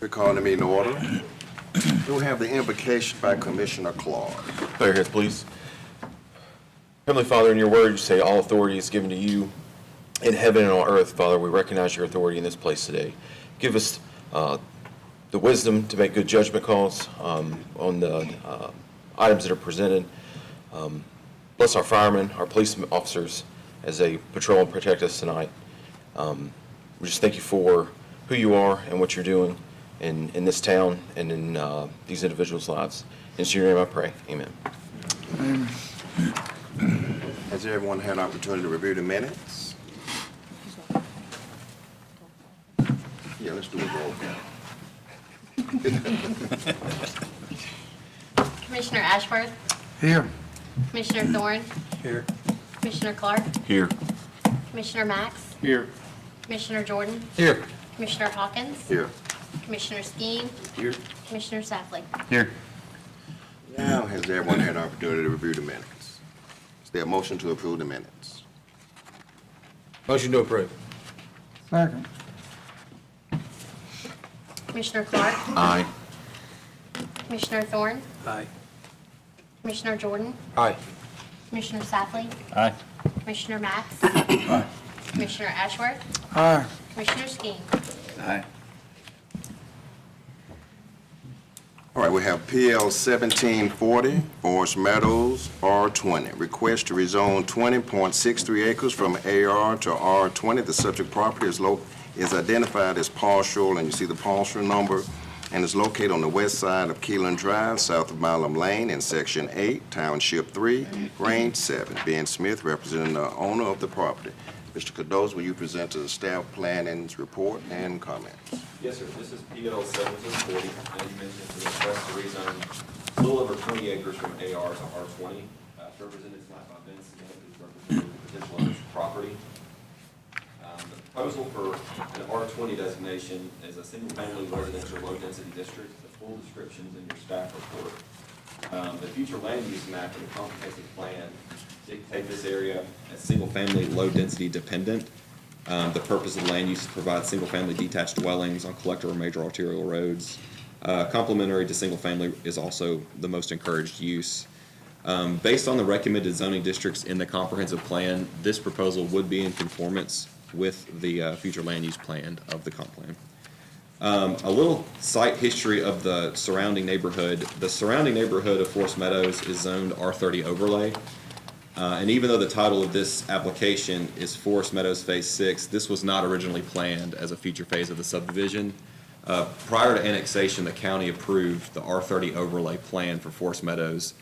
We call the meeting to order. We have the invocation by Commissioner Clark. Bow your heads, please. Heavenly Father, in your word, you say all authority is given to you in heaven and on earth. Father, we recognize your authority in this place today. Give us the wisdom to make good judgment calls on the items that are presented. Bless our firemen, our police officers as they patrol and protect us tonight. We just thank you for who you are and what you're doing in this town and in these individuals' lives. In your name I pray. Amen. Amen. Has everyone had an opportunity to review the minutes? Yeah, let's do a roll call. Commissioner Ashworth, Here. Commissioner Thorne, Here. Commissioner Clark, Here. Commissioner Max, Here. Commissioner Jordan, Here. Commissioner Hawkins, Here. Commissioner Skeen, Here. Commissioner Safley. Here. Now, has everyone had an opportunity to review the minutes? Is there a motion to approve the minutes? Motion to approve. Second. Commissioner Clark, Aye. Commissioner Thorne, Aye. Commissioner Jordan, Aye. Commissioner Safley, Aye. Commissioner Max, Aye. Commissioner Ashworth, Aye. Commissioner Skeen. Aye. All right, we have PL 1740, Forest Meadows R20. Request to rezone 20.63 acres from AR to R20. The subject property is identified as partial, and you see the parcel number, and is located on the west side of Keenlan Drive, south of Milam Lane, in Section 8, Township 3, Range 7. Ben Smith, representing the owner of the property. Mr. Cados, will you present to the staff planning's report and comments? Yes, sir. This is PL 1740. As you mentioned, it's a request to rezone a little over 20 acres from AR to R20. It's represented tonight by Ben Smith, who's representing the potential owner's property. The proposal for an R20 designation is a single-family residential low-density district. The full description is in your staff report. The future land use map and the comprehensive plan dictate this area as single-family low-density dependent. The purpose of the land use is to provide single-family detached dwellings on collector or major arterial roads. Complementary to single-family is also the most encouraged use. Based on the recommended zoning districts in the comprehensive plan, this proposal would be in conformance with the future land use plan of the comp plan. A little site history of the surrounding neighborhood. The surrounding neighborhood of Forest Meadows is zoned R30 overlay. And even though the title of this application is Forest Meadows Phase 6, this was not originally planned as a future phase of the subdivision. Prior to annexation, the county approved the R30 overlay plan for Forest Meadows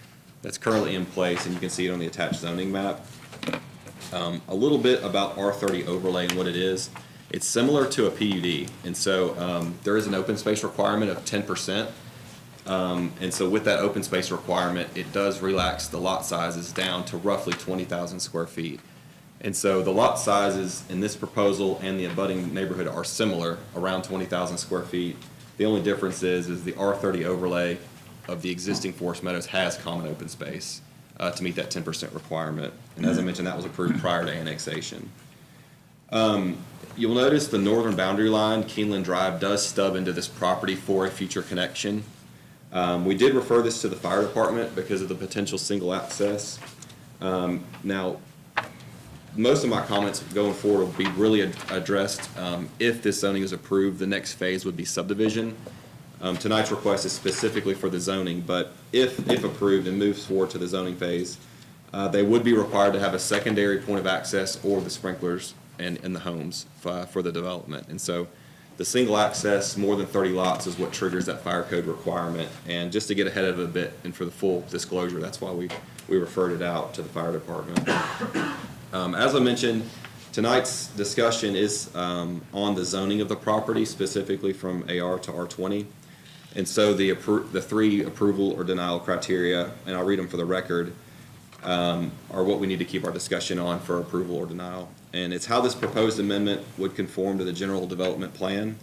that's currently in place, and you can see it on the attached zoning map. A little bit about R30 overlay and what it is. It's similar to a PUD, and so there is an open space requirement of 10%. And so with that open space requirement, it does relax the lot sizes down to roughly 20,000 square feet. And so the lot sizes in this proposal and the abutting neighborhood are similar, around 20,000 square feet. The only difference is the R30 overlay of the existing Forest Meadows has common open space to meet that 10% requirement. And as I mentioned, that was approved prior to annexation. You'll notice the northern boundary line, Keenlan Drive, does stub into this property for a future connection. We did refer this to the fire department because of the potential single access. Now, most of my comments going forward will be really addressed if this zoning is approved. The next phase would be subdivision. Tonight's request is specifically for the zoning, but if approved and moves forward to the zoning phase, they would be required to have a secondary point of access or the sprinklers in the homes for the development. And so the single access, more than 30 lots, is what triggers that fire code requirement. And just to get ahead of it a bit and for the full disclosure, that's why we referred it out to the fire department. As I mentioned, tonight's discussion is on the zoning of the property, specifically from AR to R20. And so the three approval or denial criteria, and I'll read them for the record, are what we need to keep our discussion on for approval or denial. And it's how this proposed amendment would conform to the general development plan,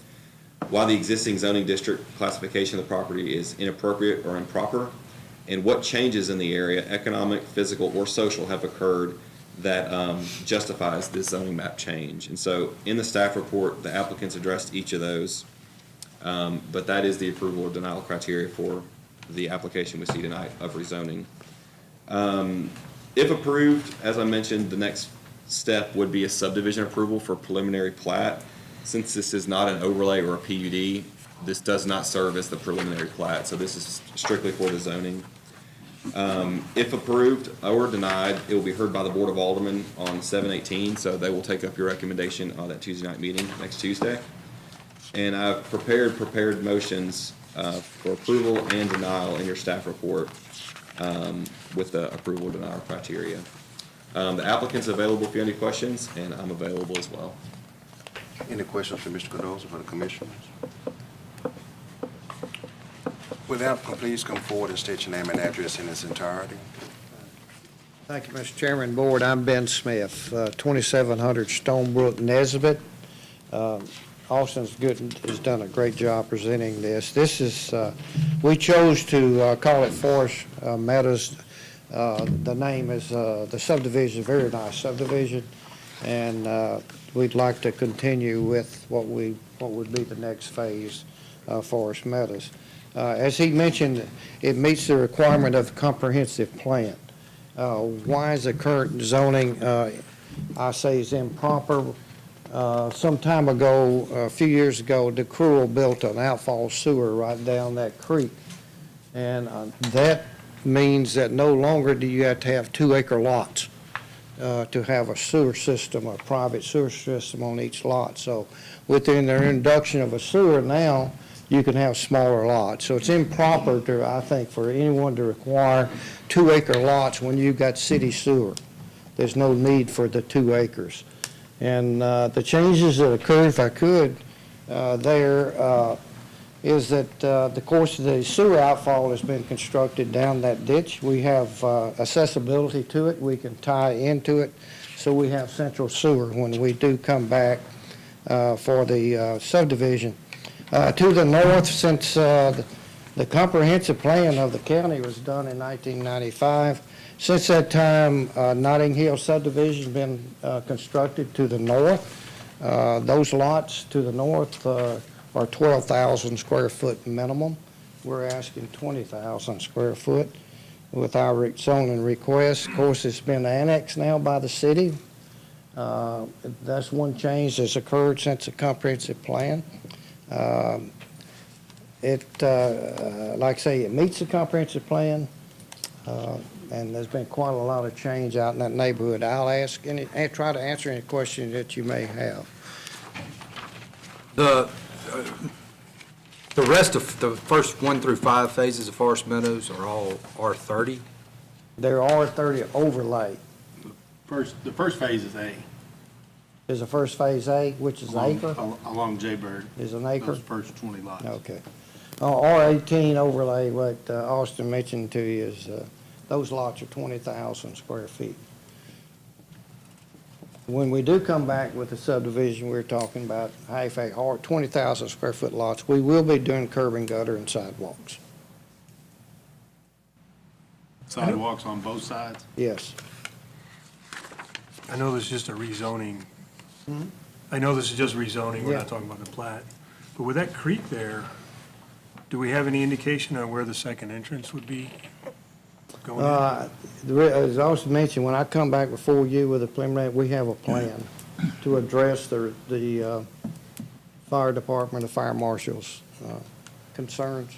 why the existing zoning district classification of the property is inappropriate or improper, and what changes in the area, economic, physical, or social, have occurred that justifies this zoning map change. And so in the staff report, the applicants addressed each of those. But that is the approval or denial criteria for the application we see tonight of rezoning. If approved, as I mentioned, the next step would be a subdivision approval for preliminary plat. Since this is not an overlay or a PUD, this does not serve as the preliminary plat, so this is strictly for the zoning. If approved or denied, it will be heard by the Board of Aldermen on 7/18, so they will take up your recommendation on that Tuesday night meeting next Tuesday. And I've prepared motions for approval and denial in your staff report with the approval or denial criteria. The applicant's available if you have any questions, and I'm available as well. Any questions for Mr. Cardoza for the commissioners? With that, please come forward and state your name and address in its entirety. Thank you, Mr. Chairman. Board, I'm Ben Smith, 2700 Stonebrook, Nesbit. Austin's has done a great job presenting this. This is, we chose to call it Forest Meadows. The name is the subdivision, very nice subdivision, and we'd like to continue with what would be the next phase, Forest Meadows. As he mentioned, it meets the requirement of comprehensive plan. Why is the current zoning, I say, is improper? Some time ago, a few years ago, Kruenen built an outfall sewer right down that creek. And that means that no longer do you have to have 2-acre lots to have a sewer system, a private sewer system on each lot. So within the introduction of a sewer now, you can have smaller lots. So it's improper to, I think, for anyone to require 2-acre lots when you've got city sewer. There's no need for the 2 acres. And the changes that occurred, if I could, is that the course of the sewer outfall has been constructed down that ditch. We have accessibility to it. We can tie into it. So we have central sewer when we do come back for the subdivision. To the north, since the comprehensive plan of the county was done in 1995, since that time, Notting Hill subdivision has been constructed to the north. Those lots to the north are 12,000 square foot minimum. We're asking 20,000 square foot with our zoning request. Of course, it's been annexed now by the city. That's one change that's occurred since the comprehensive plan. Like I say, it meets the comprehensive plan, and there's been quite a lot of change out in that neighborhood. I'll try to answer any questions that you may have. The rest of the first 1 through 5 phases of Forest Meadows are all R30? There are 30 overlay. The first phase is A. Is the first phase A, which is acre? Along Jaybird. Is an acre? Those first 20 lots. Okay. R18 overlay, what Austin mentioned to you is those lots are 20,000 square feet. When we do come back with the subdivision, we're talking about 20,000 square foot lots. We will be doing curb and gutter and sidewalks. Sidewalks on both sides. Yes. I know this is just a rezoning. I know this is just rezoning, we're not talking about the plat. But with that creek there, do we have any indication on where the second entrance would be going in? As I also mentioned, when I come back before you with a preliminary, we have a plan to address the fire department, the fire marshal's concerns.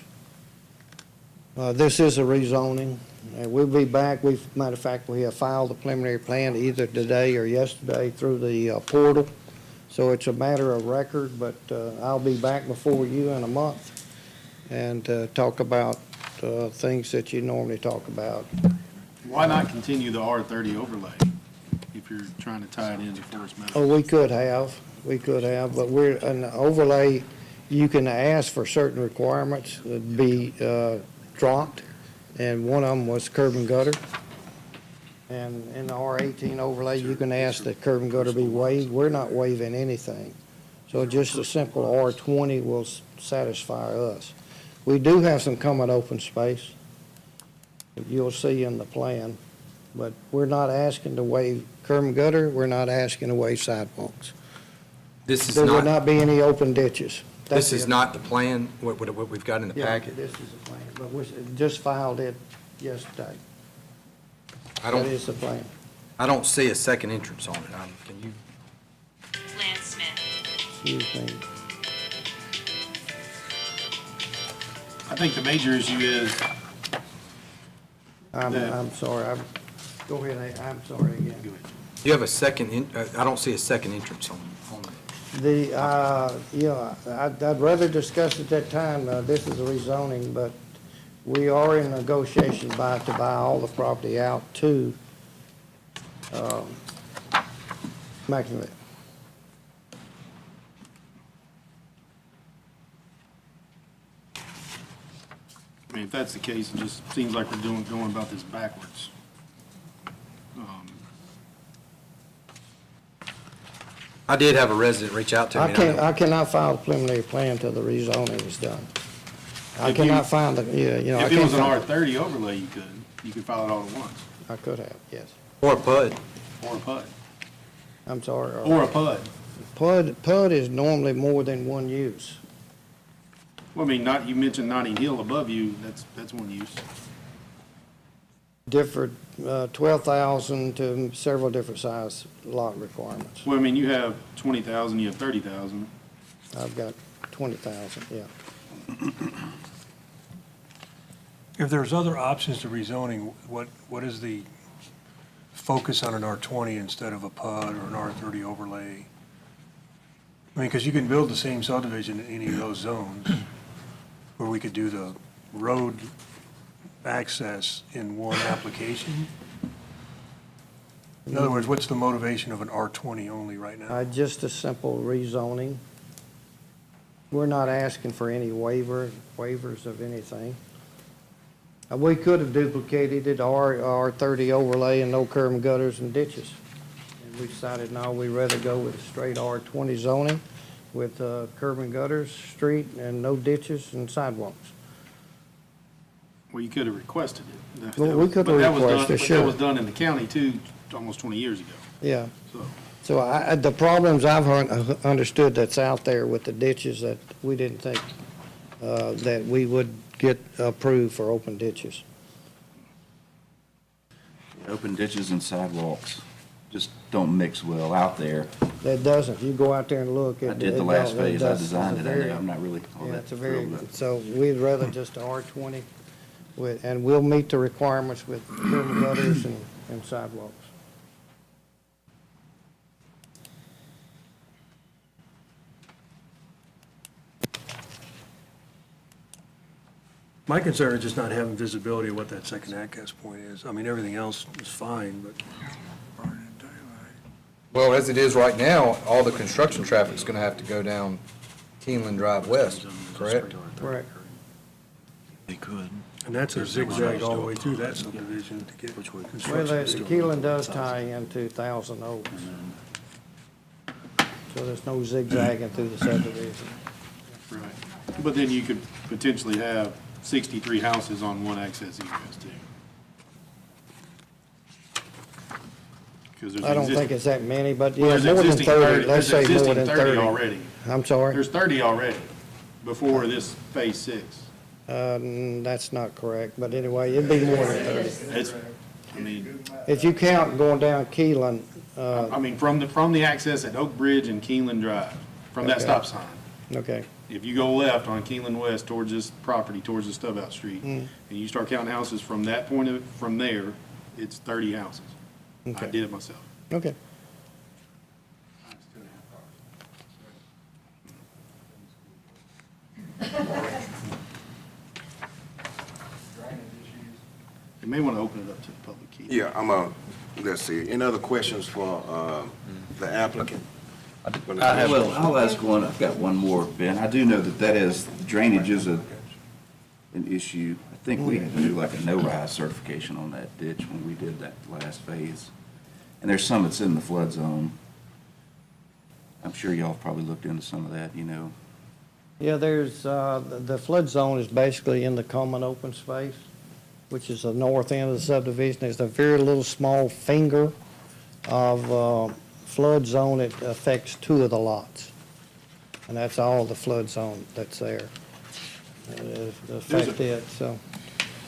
This is a rezoning. We'll be back. Matter of fact, we have filed the preliminary plan either today or yesterday through the portal. So it's a matter of record, but I'll be back before you in a month and talk about things that you normally talk about. Why not continue the R30 overlay if you're trying to tie it into Forest Meadows? Oh, we could have, but we're an overlay. You can ask for certain requirements to be dropped, and one of them was curb and gutter. And in the R18 overlay, you can ask that curb and gutter be waived. We're not waiving anything. So just a simple R20 will satisfy us. We do have some common open space that you'll see in the plan, but we're not asking to waive curb and gutter. We're not asking to waive sidewalks. This is There will not, not be any open ditches. This is it. not the plan, what we've got in the Yeah, packet? this is the plan, but we just filed it yesterday. I That is the plan. I don't see a second entrance on it. Can you? Lance Smith. Excuse me. I think the major issue is, I'm sorry, go ahead, I'm sorry again. Do you have a second, I don't see a second entrance on it. Yeah, I'd rather discuss at that time, this is a rezoning, but we are in negotiations to buy all the property out to, Mackinley. I mean, if that's the case, it just seems like we're going about this backwards. I did have a resident reach out to me. I cannot file a preliminary plan till the rezoning is done. I If you- cannot find the, I If it was can't an find. R30 overlay, you could file it all at once, I could have, yes. Or a PUD. or a PUD, I'm sorry. or a PUD. PUD is normally more than one use. Well, I mean, you mentioned Notting Hill above you, that's one use. Different, 12,000 to several different size lot requirements. Well, I mean, you have 20,000, you have 30,000. I've got 20,000, yeah. If there's other options to rezoning, what is the focus on an R20 instead of a PUD or an R30 overlay? I mean, because you can build the same subdivision in any of those zones, where we could do the road access in one application. In other words, what's the motivation of an R20 only right now? Just a simple rezoning. We're not asking for any waivers of anything. We could have duplicated it, R30 overlay and no curb and gutters and ditches. And we decided, no, we'd rather go with a straight R20 zoning with curb and gutters, street, and no ditches and sidewalks. Well, you could have requested it. Well, we could have But that was done- requested, But sure. that was done in the county too, almost 20 years ago, Yeah. so. So the problems I've understood that's out there with the ditches, that we didn't think that we would get approved for open ditches. Open ditches and sidewalks just don't mix well out there. That doesn't, if you go out there and look. I did the last phase, I designed it, I know, I'm not really all Yeah, that it's a very, thrilled with it. so we'd rather just a R20 with, and we'll meet the requirements with curb and gutters and sidewalks. My concern is just not having visibility of what that second access point is. I mean, everything else is fine, but Well, as it is right now, all the construction traffic's gonna have to go down Keenlan Drive West, correct? Correct. and that's a zigzag all the way through that subdivision to get Well, construction. Keenlan does tie into Thousand Oaks. So there's no zigzagging through the subdivision. Right. But then you could potentially have 63 houses on one access egress too. 'Cause there's I don't exist- think it's that many, but well, yeah, there's more than existing 30, let's say there's more existing than 30. already. I'm sorry? There's 30 already before this phase 6. That's not correct, but anyway, it'd be more than 30. It's, I mean, If you count going down Keenlan, I mean, from the access at Oak Bridge and Keeneland Drive, from that Okay. stop sign. okay, If you go left on Keeneland West towards this property, towards the Stub Out Street, Mm. and you start counting houses from that point from there, it's 30 houses. I Okay. did it myself. okay. You may want to open it up to the public key. Yeah, let's see, any other questions for the applicant? Well, I'll ask one, I've got one more, Ben. I do know that is, drainage is an issue. I think we had to do like a no-rise certification on that ditch when we did that last phase. And there's some that's in the flood zone. I'm sure y'all probably looked into some of that, you know. Yeah, there's, the flood zone is basically in the common open space, which is the north end of the subdivision. There's a very little small finger of flood zone. It affects two of the lots. And that's all the flood zone that's there. Affect it, so.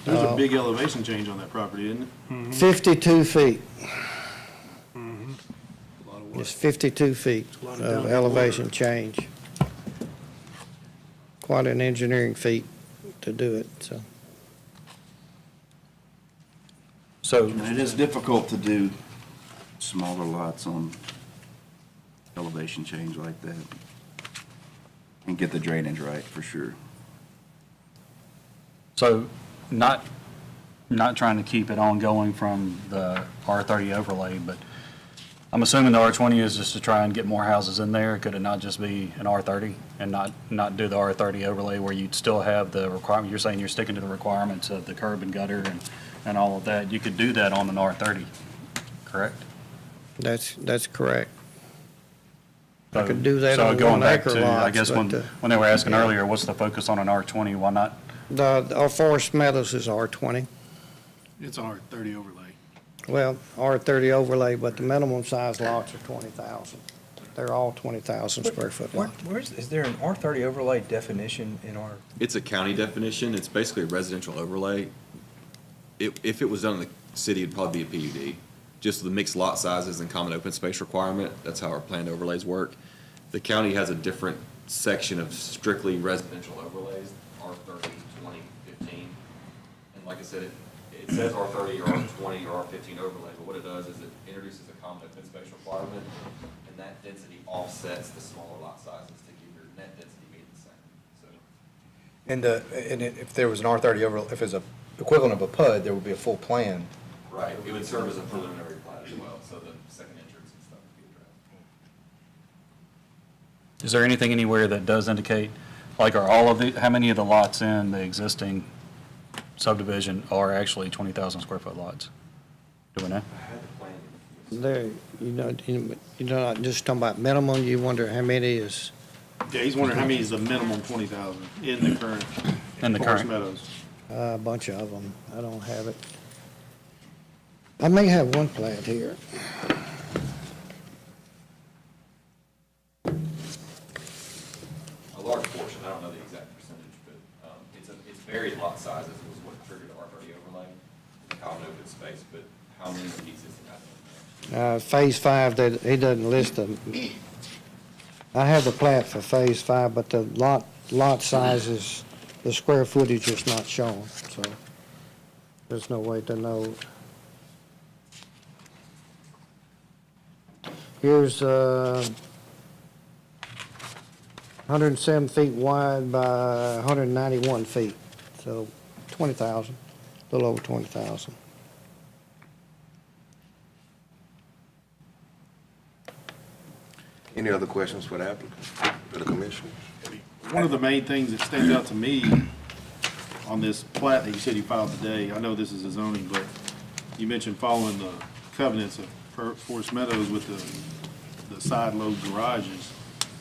There's a big elevation change on that property, isn't it? 52 feet. A lot of work. It's 52 feet a lot of of downhill elevation water. change. Quite an engineering feat to do it, so. So, And it is difficult to do smaller lots on elevation change like that and get the drainage right, for sure. So not trying to keep it ongoing from the R30 overlay, but I'm assuming the R20 is just to try and get more houses in there. Could it not just be an R30 and not do the R30 overlay where you'd still have the requirement? You're saying you're sticking to the requirements of the curb and gutter and all of that. You could do that on an R30, correct? That's correct. I could do that So on going 1 back acre to, I lots, guess but, when they were asking earlier, what's the focus on an R20? Why not? our Forest Meadows is R20. It's R30 overlay. Well, R30 overlay, but the minimum size lots are 20,000. They're all 20,000 square foot lots. is there an R30 overlay definition in our? It's a county definition. It's basically a residential overlay. If it was done in the city, it'd probably be a PUD. Just the mixed lot sizes and common open space requirement. That's how our planned overlays work. The county has a different section of strictly residential overlays, R30, 20, 15. And like I said, it says R30 or R20 or R15 overlay, but what it does is it introduces a common open space requirement, and that density offsets the smaller lot sizes to keep your net density being the same. So. And if there was an R30 overlay, if it's a equivalent of a PUD, there would be a full plan. Right, it would serve as a preliminary plat as well, so the second entrance and stuff would be addressed. Is there anything anywhere that does indicate, like, are all of the, how many of the lots in the existing subdivision are actually 20,000 square foot lots? Do we know? I had the plan. There, you're not just talking about minimum, you wonder how many is, Yeah, he's wondering how many is the minimum 20,000 in the current In the Forest current. Meadows. a bunch of them. I don't have it. I may have one plat here. A large portion, I don't know the exact percentage, but it's varied lot sizes was what triggered the R30 overlay, the common open space, but how many of these is that? Phase 5, he doesn't list them. I have the plat for Phase 5, but the lot sizes, the square footage is not shown, so there's no way to know. Here's 107 feet wide by 191 feet, so 20,000, a little over 20,000. Any other questions for the applicant, for the commissioners? One of the main things that stands out to me on this plat that you said you filed today, I know this is a zoning, but you mentioned following the covenants of Forest Meadows with the side load garages.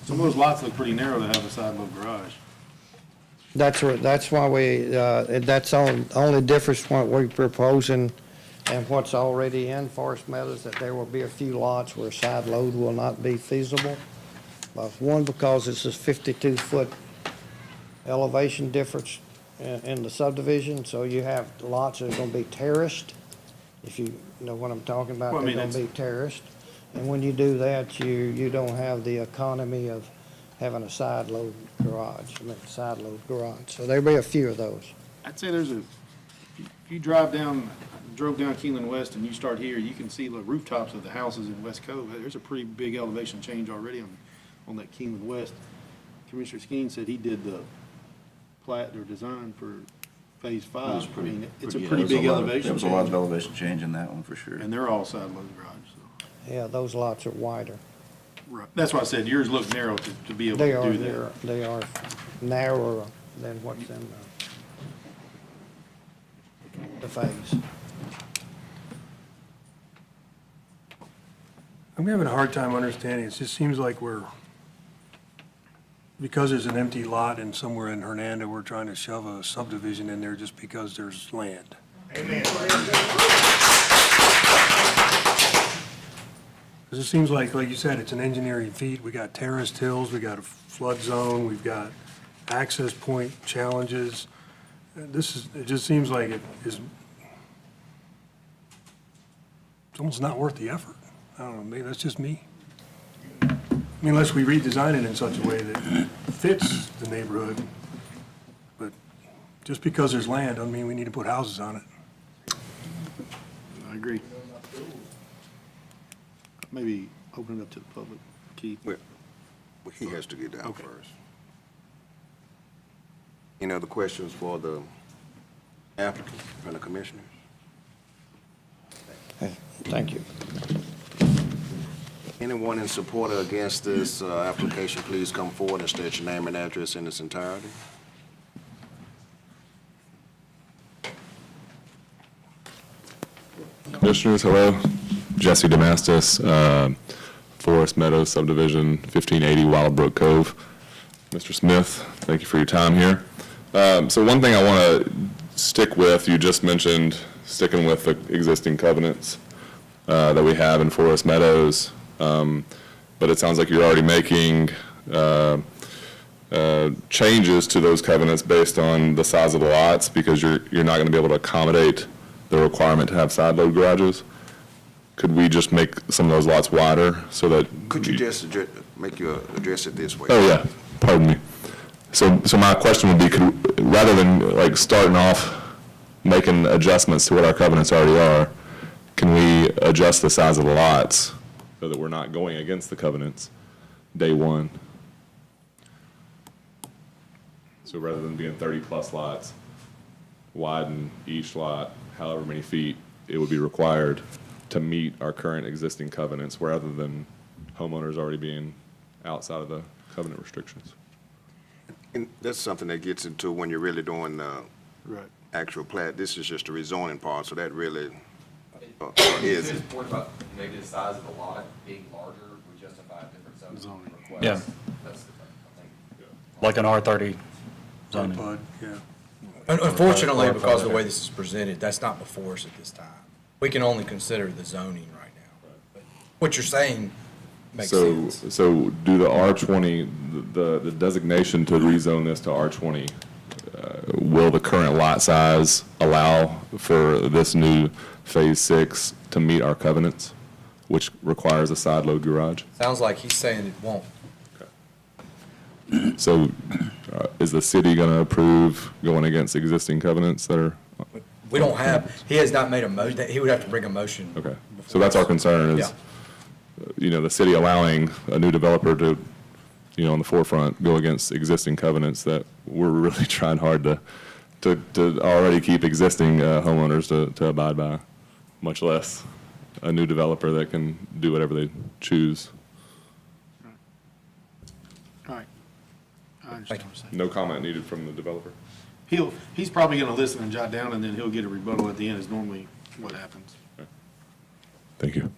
Some of those lots look pretty narrow to have a side load garage. That's why that's the only difference what we're proposing and what's already in Forest Meadows, that there will be a few lots where side load will not be feasible. One, because it's a 52-foot elevation difference in the subdivision, so you have lots that are going to be terraced, if you know what I'm talking about. Well, I mean, they're going to be terraced. And when you do that, you don't have the economy of having a side load garage, So there'll be a few of those. I'd say if you drove down Keenlan West and you start here, you can see the rooftops of the houses in West Cove. There's a pretty big elevation change already on that Keenlan West. Commissioner Skeen said he did the plat or design for Phase 5. It was pretty- I mean, it's a yeah, pretty there was big a lot of- elevation There was a lot of change. elevation change in that one, for sure. And they're all side load garage, so. Yeah, those lots are wider. Right. That's why I said yours look narrow to be able They to are, do that. they are narrower than what's in the phase. I'm having a hard time understanding. It just seems like because there's an empty lot and somewhere in Hernando, we're trying to shove a subdivision in there just because there's land. Because it seems like you said, it's an engineering feat. We got terraced hills, we got a flood zone, we've got access point challenges. It just seems like it's almost not worth the effort. I don't know, maybe that's just me. I mean, unless we redesign it in such a way that fits the neighborhood. But just because there's land doesn't mean we need to put houses on it. I agree. Maybe open it up to the public, Keith. Well, he has to get down Okay. first. Any other questions for the applicant from the commissioners? Thank you. Anyone in support or against this application, please come forward and state your name and address in its entirety. Commissioners, hello. Jesse Damastis, Forest Meadows Subdivision, 1580 Wildbrook Cove. Mr. Smith, thank you for your time here. So one thing I want to stick with, you just mentioned sticking with the existing covenants that we have in Forest Meadows, but it sounds like you're already making changes to those covenants based on the size of the lots, because you're not going to be able to accommodate the requirement to have side load garages. Could we just make some of those lots wider so that? Could you just address it this way? Oh, yeah, pardon me. So my question would be, rather than like starting off making adjustments to what our covenants already are, can we adjust the size of the lots so that we're not going against the covenants day one? So rather than being 30-plus lots, widen each lot however many feet it would be required to meet our current existing covenants, rather than homeowners already being outside of the covenant restrictions. And that's something that gets into when you're really doing Right. actual plat. This is just a rezoning part, so that really His is. point about maybe the size of the lot being larger would justify a different zoning request. Yeah. That's the thing, I think. Like an R30 zoning. Bud, yeah. Unfortunately, because of the way this is presented, that's not before us at this time. We can only consider the zoning right now. But what you're saying makes sense. So do the R20, the designation to rezone this to R20, will the current lot size allow for this new Phase 6 to meet our covenants, which requires a side load garage? Sounds like he's saying it won't. So is the city going to approve going against existing covenants that are, We don't have, he has not made a motion, he would have to bring a motion. okay. So that's our concern is, the city allowing a new developer to, on the forefront, go against existing covenants that we're really trying hard to already keep existing homeowners to abide by, much less a new developer that can do whatever they choose. All right. I understand what you're saying. No comment needed from the developer? He's probably gonna listen and jot down, and then he'll get a rebuttal at the end, is normally what happens. Thank you.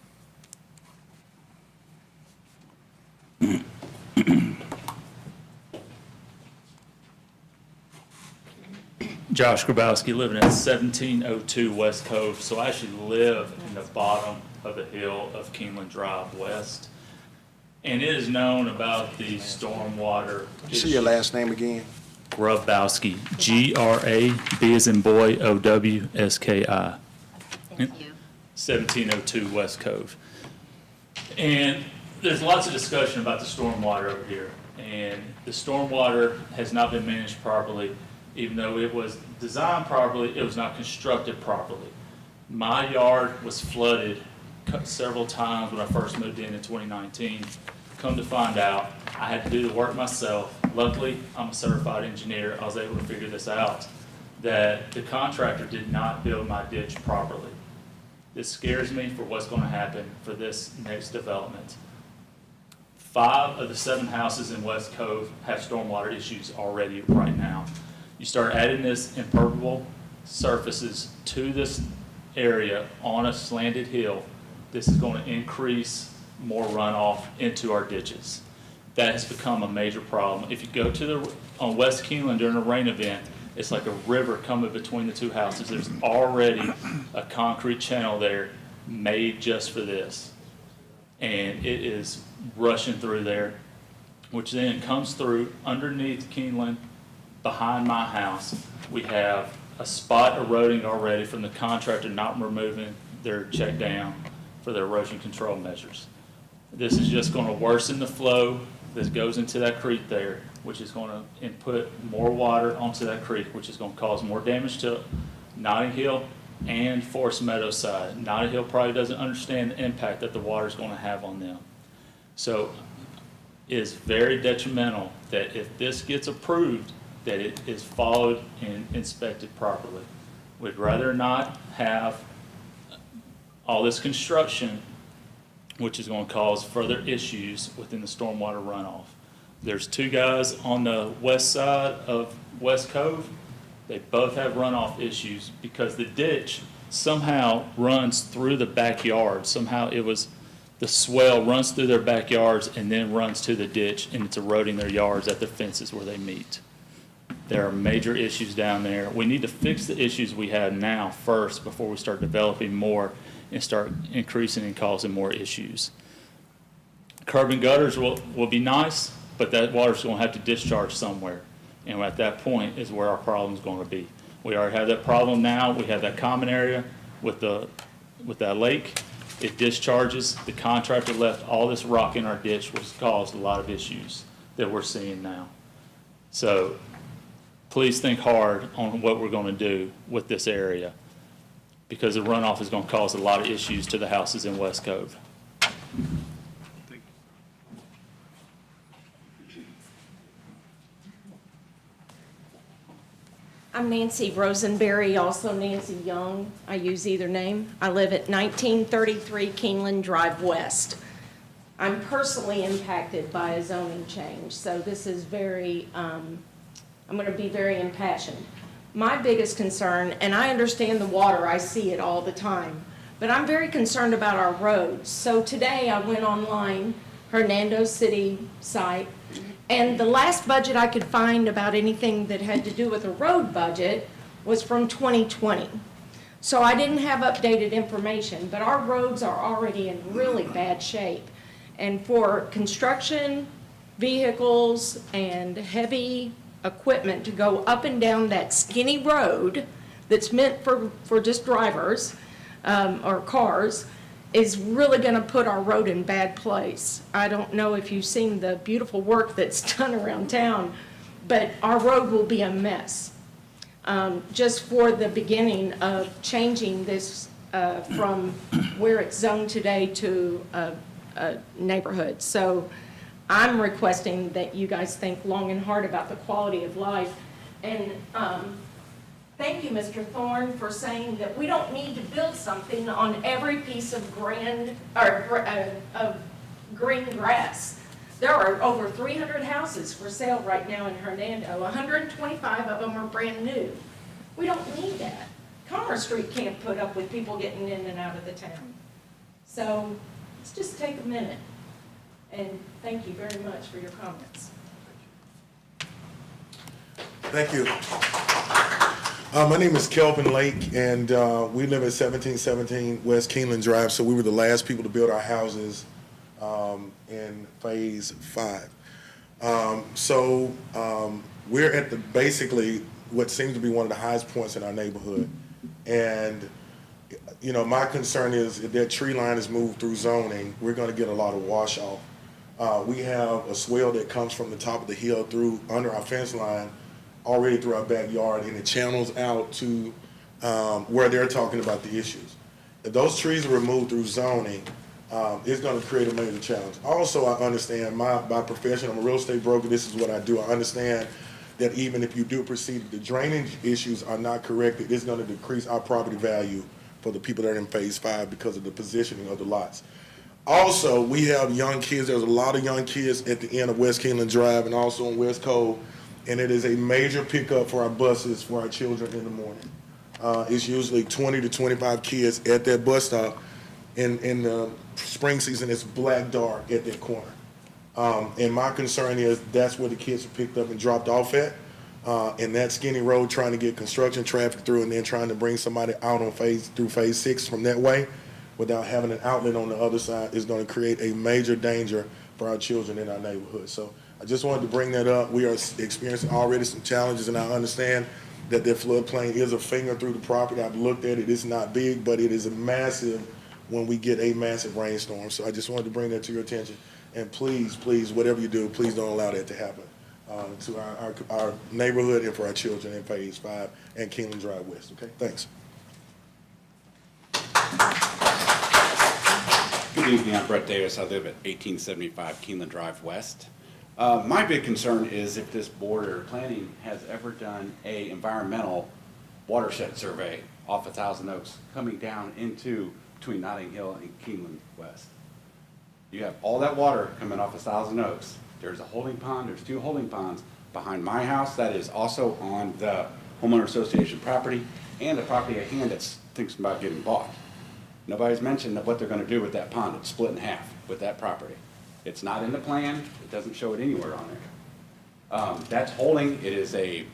Josh Grabowski, living at 1702 West Cove. So I actually live in the bottom of the hill of Keenlan Drive West. And it is known about the stormwater. Say your last name again? Grabowski, G-R-A-B as in boy, O-W-S-K-I. Thank you. 1702 West Cove. And there's lots of discussion about the stormwater over here. And the stormwater has not been managed properly. Even though it was designed properly, it was not constructed properly. My yard was flooded several times when I first moved in 2019. Come to find out, I had to do the work myself. Luckily, I'm a certified engineer. I was able to figure this out, that the contractor did not build my ditch properly. This scares me for what's going to happen for this next development. 5 of the 7 houses in West Cove have stormwater issues already right now. You start adding this impermeable surfaces to this area on a slanted hill, this is going to increase more runoff into our ditches. That has become a major problem. If you go to on West Keenlan during a rain event, it's like a river coming between the 2 houses. There's already a concrete channel there made just for this. and it is rushing through there, which then comes through underneath Keenlan, behind my house. We have a spot eroding already from the contractor not removing their check down for their erosion control measures. This is just going to worsen the flow that goes into that creek there, which is going to input more water onto that creek, which is going to cause more damage to Notting Hill and Forest Meadows side. Notting Hill probably doesn't understand the impact that the water is going to have on them. So it is very detrimental that if this gets approved, that it is followed and inspected properly. We'd rather not have all this construction, which is going to cause further issues within the stormwater runoff. There's two guys on the west side of West Cove. They both have runoff issues because the ditch somehow runs through the backyard. Somehow the swell runs through their backyards and then runs to the ditch, and it's eroding their yards at the fences where they meet. There are major issues down there. We need to fix the issues we have now first before we start developing more and start increasing and causing more issues. Curb and gutters will be nice, but that water's going to have to discharge somewhere. And at that point is where our problem is going to be. We already have that problem now. We have that common area with that lake. It discharges. The contractor left all this rock in our ditch, which caused a lot of issues that we're seeing now. So please think hard on what we're going to do with this area, because the runoff is going to cause a lot of issues to the houses in West Cove. I'm Nancy Rosenberry, also Nancy Young. I use either name. I live at 1933 Keenlan Drive West. I'm personally impacted by a zoning change, so this is very, I'm going to be very impassioned. My biggest concern, and I understand the water, I see it all the time, but I'm very concerned about our roads. So today I went online, Hernando City site, and the last budget I could find about anything that had to do with a road budget was from 2020. So I didn't have updated information, but our roads are already in really bad shape. And for construction, vehicles, and heavy equipment to go up and down that skinny road that's meant for just drivers or cars is really going to put our road in bad place. I don't know if you've seen the beautiful work that's done around town, but our road will be a mess. Just for the beginning of changing this from where it's zoned today to a neighborhood. So I'm requesting that you guys think long and hard about the quality of life. And thank you, Mr. Thorne, for saying that we don't need to build something on every piece of of green grass. There are over 300 houses for sale right now in Hernando. 125 of them are brand new. We don't need that. Commerce Street can't put up with people getting in and out of the town. So let's just take a minute. And thank you very much for your comments. Thank you. My name is Kelvin Lake, and we live at 1717 West Keenlan Drive, so we were the last people to build our houses in Phase 5. We're at basically what seems to be one of the highest points in our neighborhood. And, you know, my concern is if that tree line is moved through zoning, we're going to get a lot of wash off. We have a swell that comes from the top of the hill through under our fence line already through our backyard, and it channels out to where they're talking about the issues. If those trees are removed through zoning, it's going to create a major challenge. Also, I understand by profession, I'm a real estate broker, this is what I do. I understand that even if you do proceed, if the drainage issues are not corrected, it's going to decrease our property value for the people that are in Phase 5 because of the positioning of the lots. Also, we have young kids. There's a lot of young kids at the end of West Keenlan Drive and also in West Cove, and it is a major pickup for our buses for our children in the morning. It's usually 20 to 25 kids at that bus stop. In the spring season, it's black dark at that corner. And my concern is that's where the kids are picked up and dropped off at, and that skinny road trying to get construction traffic through and then trying to bring somebody out on through Phase 6 from that way. without having an outlet on the other side is going to create a major danger for our children in our neighborhood. So I just wanted to bring that up. We are experiencing already some challenges, and I understand that their floodplain is a finger through the property. I've looked at it. It's not big, but it is a massive when we get a massive rainstorm. So I just wanted to bring that to your attention. And please, please, whatever you do, please don't allow that to happen to our neighborhood and for our children in Phase 5 and Keenlan Drive West. Okay, thanks. Good evening, I'm Brett Davis. I live at 1875 Keenlan Drive West. My big concern is if this board or planning has ever done a environmental watershed survey off of Thousand Oaks coming down into between Notting Hill and Keenlan West. You have all that water coming off of Thousand Oaks. There's a holding pond, there's 2 holding ponds behind my house that is also on the homeowner association property and the property at hand that's thinks about getting bought. Nobody's mentioned what they're gonna do with that pond. It's split in half with that property. It's not in the plan. It doesn't show it anywhere on there. That's holding. It is a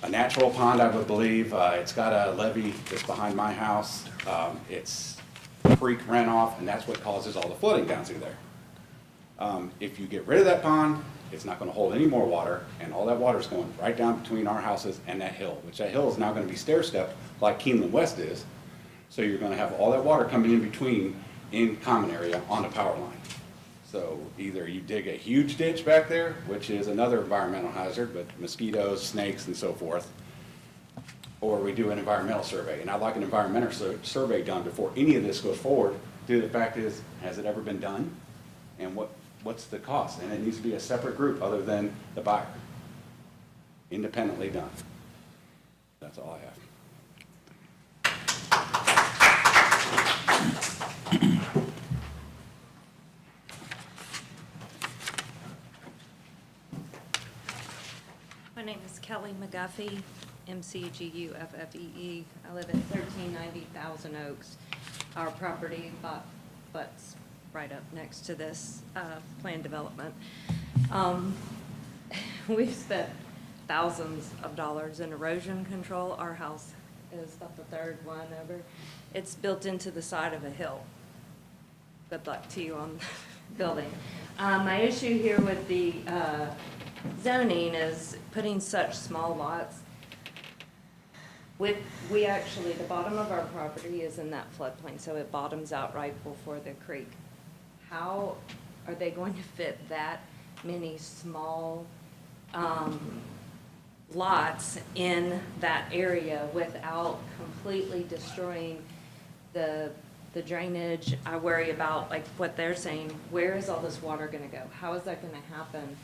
natural pond, I would believe. It's got a levee that's behind my house. It's creek runoff, and that's what causes all the flooding down through there. If you get rid of that pond, it's not gonna hold any more water, and all that water's going right down between our houses and that hill, which that hill is now gonna be stair-stepped like Keenlan West is. So you're gonna have all that water coming in between in common area on the power line. So either you dig a huge ditch back there, which is another environmental hazard with mosquitoes, snakes, and so forth, or we do an environmental survey. And I'd like an environmental survey done before any of this goes forward. The fact is, has it ever been done? And what's the cost? And it needs to be a separate group other than the buyer. Independently done. That's all I have. My name is Kelly McGuffey, McGuffee. I live at 1390 Thousand Oaks. Our property butts right up next to this planned development. We've spent thousands of dollars in erosion control. Our house is about the 3rd one over. It's built into the side of a hill. Good luck to you on building. My issue here with the zoning is putting such small lots. We actually, the bottom of our property is in that floodplain, so it bottoms out right before the creek. How are they going to fit that many small lots in that area without completely destroying the drainage? I worry about, like what they're saying, where is all this water gonna go? How is that gonna happen?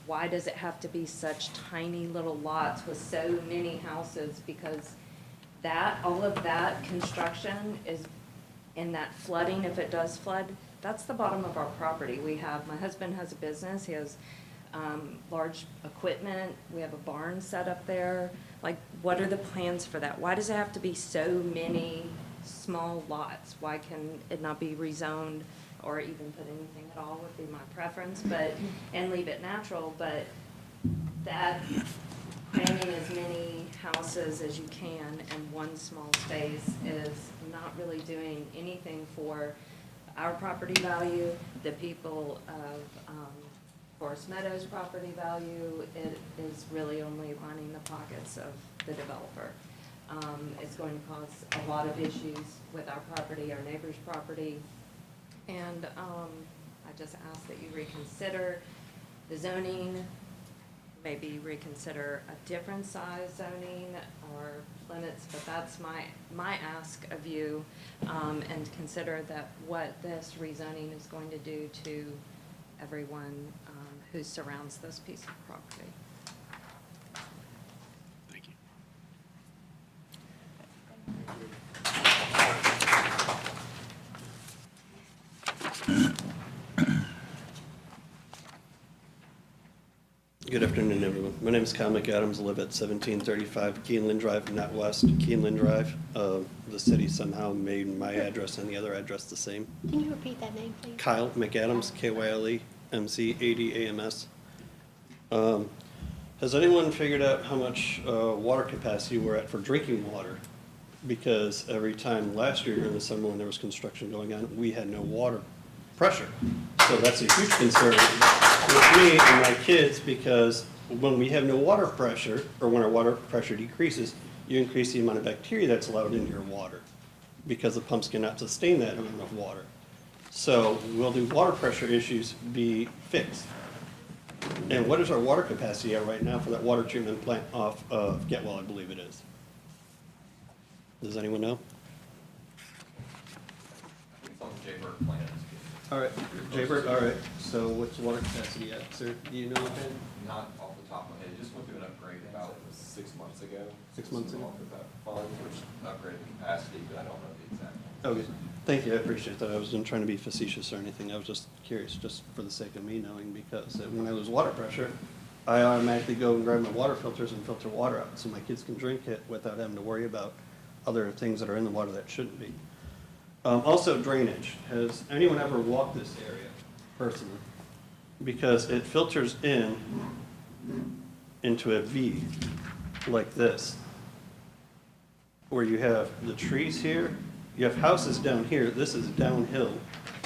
Why does it have to be such tiny little lots with so many houses? Because all of that construction is, in that flooding, if it does flood, that's the bottom of our property. My husband has a business, he has large equipment, we have a barn set up there. Like, what are the plans for that? Why does it have to be so many small lots? Why can it not be rezoned or even put anything at all would be my preference, and leave it natural, but that cramming as many houses as you can in one small space is not really doing anything for our property value, the people of Forest Meadows property value. It is really only lining the pockets of the developer. It's going to cause a lot of issues with our property, our neighbor's property. And I just ask that you reconsider the zoning, maybe reconsider a different size zoning or limits, but that's my ask of you, and consider that what this rezoning is going to do to everyone who surrounds this piece of property. Thank you. Good afternoon, everyone. My name is Kyle McAdams. I live at 1735 Keenlan Drive, not West, Keenlan Drive. The city somehow made my address and the other address the same. Can you repeat that name, please? Kyle McAdams, KYLE-MC-ADAMS. Has anyone figured out how much water capacity we're at for drinking water because every time last year during the summer when there was construction going on, we had no water pressure. So that's a huge concern with me and my kids, because when we have no water pressure, or when our water pressure decreases, you increase the amount of bacteria that's allowed into your water, because the pumps cannot sustain that amount of water. So will the water pressure issues be fixed? And what is our water capacity at right now for that water treatment plant off of Getwell, I believe it is? Does anyone know? It's on the Jaybird plan. All right, Jaybird, all right, so what's the water capacity at, sir? Do you know offhand? Not off the top of my head, just went through an upgrade about 6 months ago. 6 months ago? Off of that fund, which upgraded the capacity, but I don't know the exact. Okay, thank you, I appreciate that. I wasn't trying to be facetious or anything. I was just curious, just for the sake of me knowing, because when I lose water pressure, I automatically go and grab my water filters and filter water out so my kids can drink it without having to worry about other things that are in the water that shouldn't be. Also drainage. Has anyone ever walked this area personally? Because it filters into a V like this, where you have the trees here, you have houses down here. This is downhill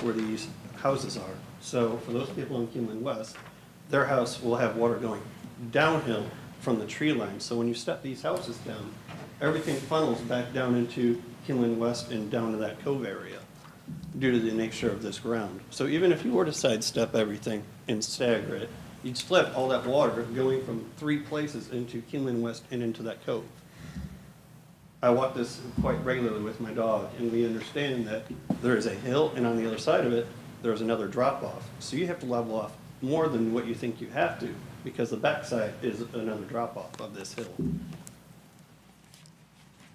where these houses are. So for those people in Keenlan West, their house will have water going downhill from the tree line. So when you step these houses down, everything funnels back down into Keenlan West and down to that cove area due to the nature of this ground. So even if you were to sidestep everything and stagger it, you'd still have all that water going from 3 places into Keenlan West and into that cove. I walk this quite regularly with my dog, and we understand that there is a hill, and on the other side of it, there's another drop-off. So you have to level off more than what you think you have to, because the backside is another drop-off of this hill.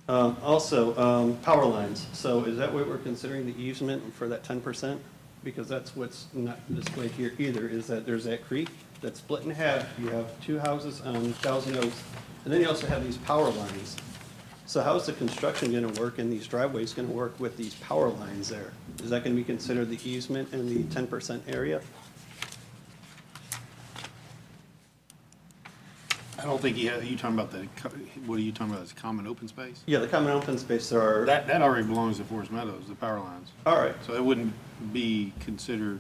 Also, power lines. So is that what we're considering the easement for that 10%? Because that's what's not displayed here either, is that there's that creek that's split in half. You have 2 houses on Thousand Oaks, and then you also have these power lines. So how is the construction gonna work and these driveways gonna work with these power lines there? Is that gonna be considered the easement in the 10% area? I don't think you talking about what are you talking about, is common open space? Yeah, the common open space, there are. That already belongs to Forest Meadows, the power lines. All right. So it wouldn't be considered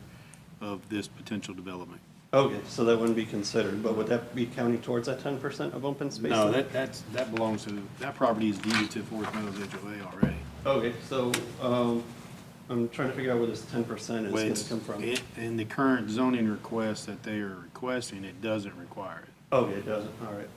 of this potential development. Okay, so that wouldn't be considered, but would that be counting towards that 10% of open space? No, then? that belongs to, that property is deeded to Forest Meadows HOA already. Okay, so, I'm trying to figure out where this 10% is gonna come from. In the current zoning request that they are requesting, it doesn't require it. Okay, it doesn't, all right.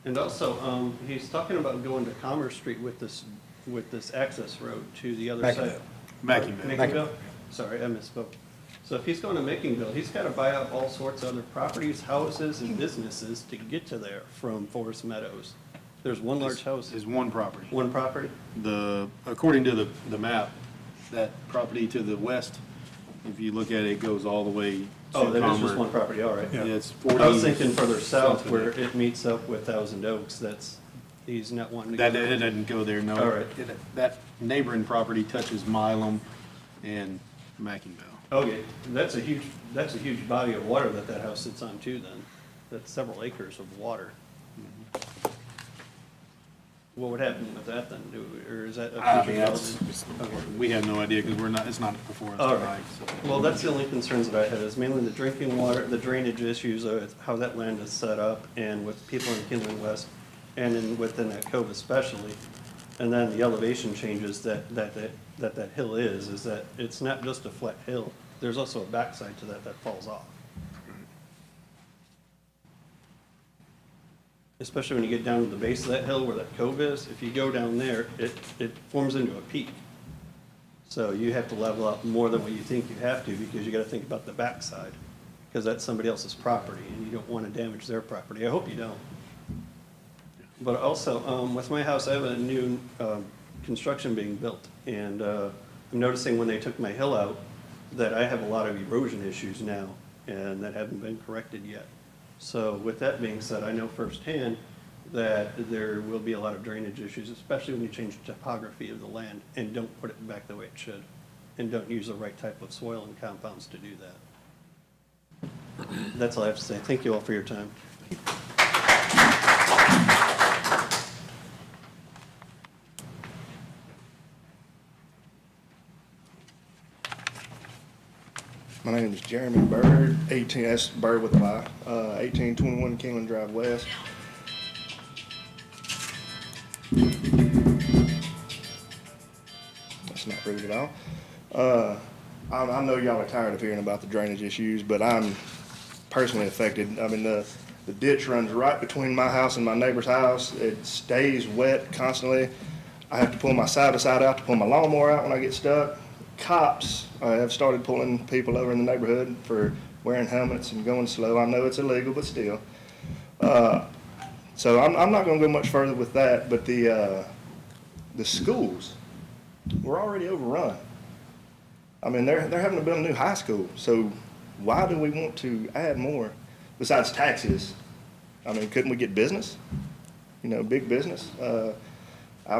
And also, he's talking about going to Commerce Street with this access road to the other side. Mackingville. Sorry, I misspoke. So if he's going to Mackingville, he's got to buy up all sorts of other properties, houses, and businesses to get to there from Forest Meadows. There's one large house. Is one property. One property? According to the map, that property to the west, if you look at it, it goes all the way to Oh, that is just Commerce. one property, all right. Yeah, it's 40. I was thinking further south south of where there. it meets up with Thousand Oaks, he's not wanting to go. That, it doesn't go there, no. All right. That neighboring property touches Milam and Mackingville. Okay, that's a huge body of water that house sits on too then. That's several acres of water. What would happen with that then? Or is that a future development? We have no idea because it's not before us All tonight. right. so. Well, that's the only concerns that I had, is mainly the drinking water, the drainage issues, how that land is set up, and with people in Keenlan West, and within that cove especially. And then the elevation changes that hill is that it's not just a flat hill. There's also a backside to that falls off. Especially when you get down to the base of that hill where that cove is, if you go down there, it forms into a peak. So you have to level up more than what you think you have to, because you gotta think about the backside, because that's somebody else's property, and you don't wanna damage their property. I hope you don't. But also, with my house, I have a new construction being built, and I'm noticing when they took my hill out, that I have a lot of erosion issues now, and that haven't been corrected yet. So with that being said, I know firsthand that there will be a lot of drainage issues, especially when you change the topography of the land and don't put it back the way it should, and don't use the right type of soil and compounds to do that. That's all I have to say. Thank you all for your time. My name is Jeremy Bird, 18, that's Bird with a Y, 1821 Keenlan Drive West. That's not rude at all. I know y'all are tired of hearing about the drainage issues, but I'm personally affected. I mean, the ditch runs right between my house and my neighbor's house. It stays wet constantly. I have to pull my side-by-side out to pull my lawnmower out when I get stuck. Cops have started pulling people over in the neighborhood for wearing helmets and going slow. I know it's illegal, but still. So I'm not going to go much further with that, but the schools were already overrun. I mean, they're having to build a new high school, so why do we want to add more besides taxes? I mean, couldn't we get business? You know, big business. Out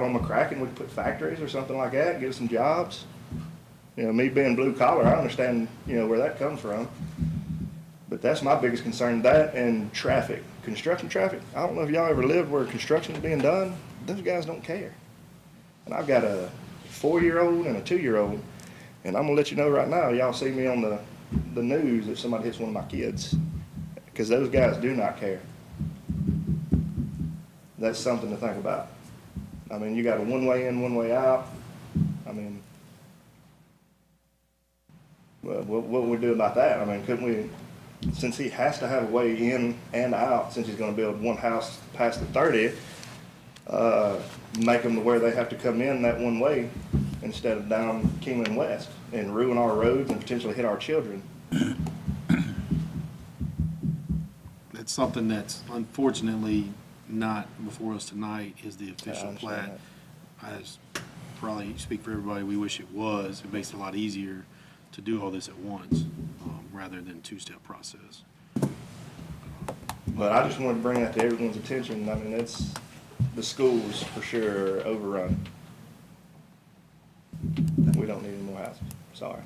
on McCracken, we could put factories or something like that, get us some jobs. You know, me being blue collar, I understand, you know, where that comes from. But that's my biggest concern, that and traffic, construction traffic. I don't know if y'all ever lived where construction is being done. Those guys don't care. And I've got a 4-year-old and a 2-year-old, and I'm gonna let you know right now, y'all see me on the news if somebody hits one of my kids, because those guys do not care. That's something to think about. I mean, you got a one-way in, one-way out. I mean, well, what would we do about that? I mean, couldn't we, since he has to have a way in and out, since he's gonna build one house past the 30th, make them to where they have to come in that one way instead of down Keenlan West and ruin our roads and potentially hit our children. That's something that's unfortunately not before us tonight is the official plat. As probably speak for everybody, we wish it was. It makes it a lot easier to do all this at once, rather than two-step process. But I just wanted to bring that to everyone's attention. I mean, it's, the schools for sure are overrun. We don't need any more houses. Sorry.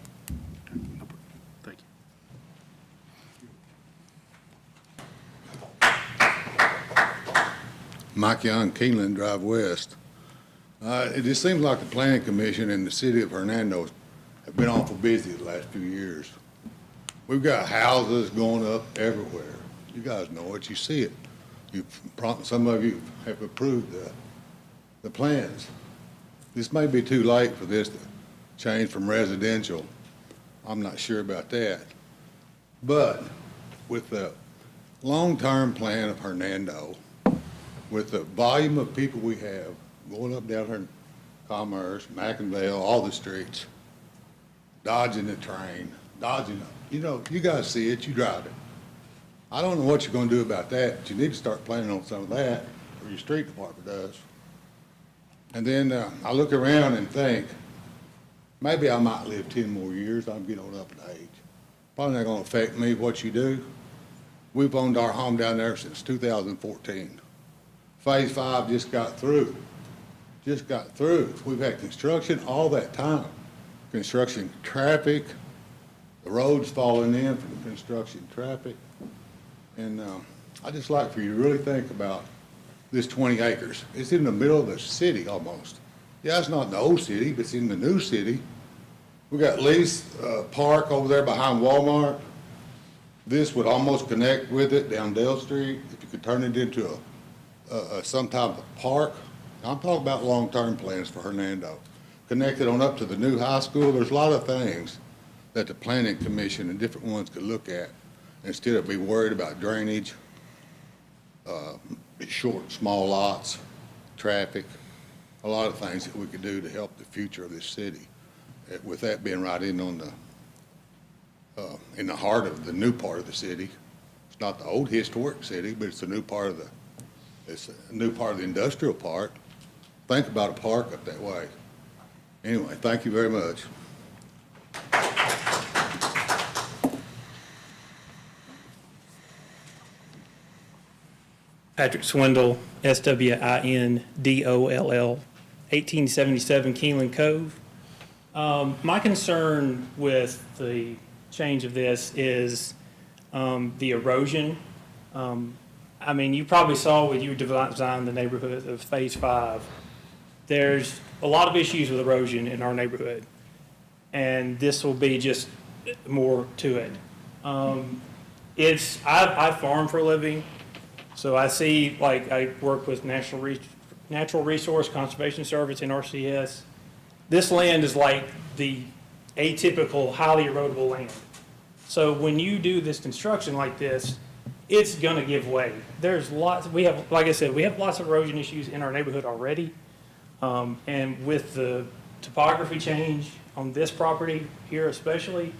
Thank you. Mike Young, Keenlan Drive West. It just seems like the Planning Commission and the city of Hernando have been awful busy the last few years. We've got houses going up everywhere. You guys know it, you see it. Some of you have approved the plans. This may be too late for this to change from residential. I'm not sure about that. But with the long-term plan of Hernando, with the volume of people we have going up down here in Commerce, McInville, all the streets, dodging the train, you know, you guys see it, you drive it. I don't know what you're gonna do about that, but you need to start planning on some of that, or your street department does. And then I look around and think, maybe I might live 10 more years, I'm getting on up in age. Probably not gonna affect me what you do. We've owned our home down there since 2014. Phase 5 just got through. We've had construction all that time. Construction traffic, the roads falling in from the construction traffic. And I'd just like for you to really think about this 20 acres. It's in the middle of the city almost. Yeah, it's not in the old city, but it's in the new city. We got Lee's Park over there behind Walmart. This would almost connect with it down Dale Street. If you could turn it into some type of park. I'm talking about long-term plans for Hernando. Connected on up to the new high school. There's a lot of things that the Planning Commission and different ones could look at instead of be worried about drainage, short, small lots, traffic, a lot of things that we could do to help the future of this city. With that being right in on in the heart of the new part of the city. It's not the old historic city, but it's the new part of the industrial part. Think about a park up that way. Anyway, thank you very much. Patrick Swindle, SWINDOLL, 1877 Keenlan Cove. My concern with the change of this is the erosion. I mean, you probably saw when you designed the neighborhood of Phase 5, there's a lot of issues with erosion in our neighborhood. And this will be just more to it. I farm for a living, so I see, like, I work with Natural Resource Conservation Service, NRCS. This land is like the atypical, highly erodible land. So when you do this construction like this, it's gonna give way. There's lots, like I said, we have lots of erosion issues in our neighborhood already. And with the topography change on this property here especially,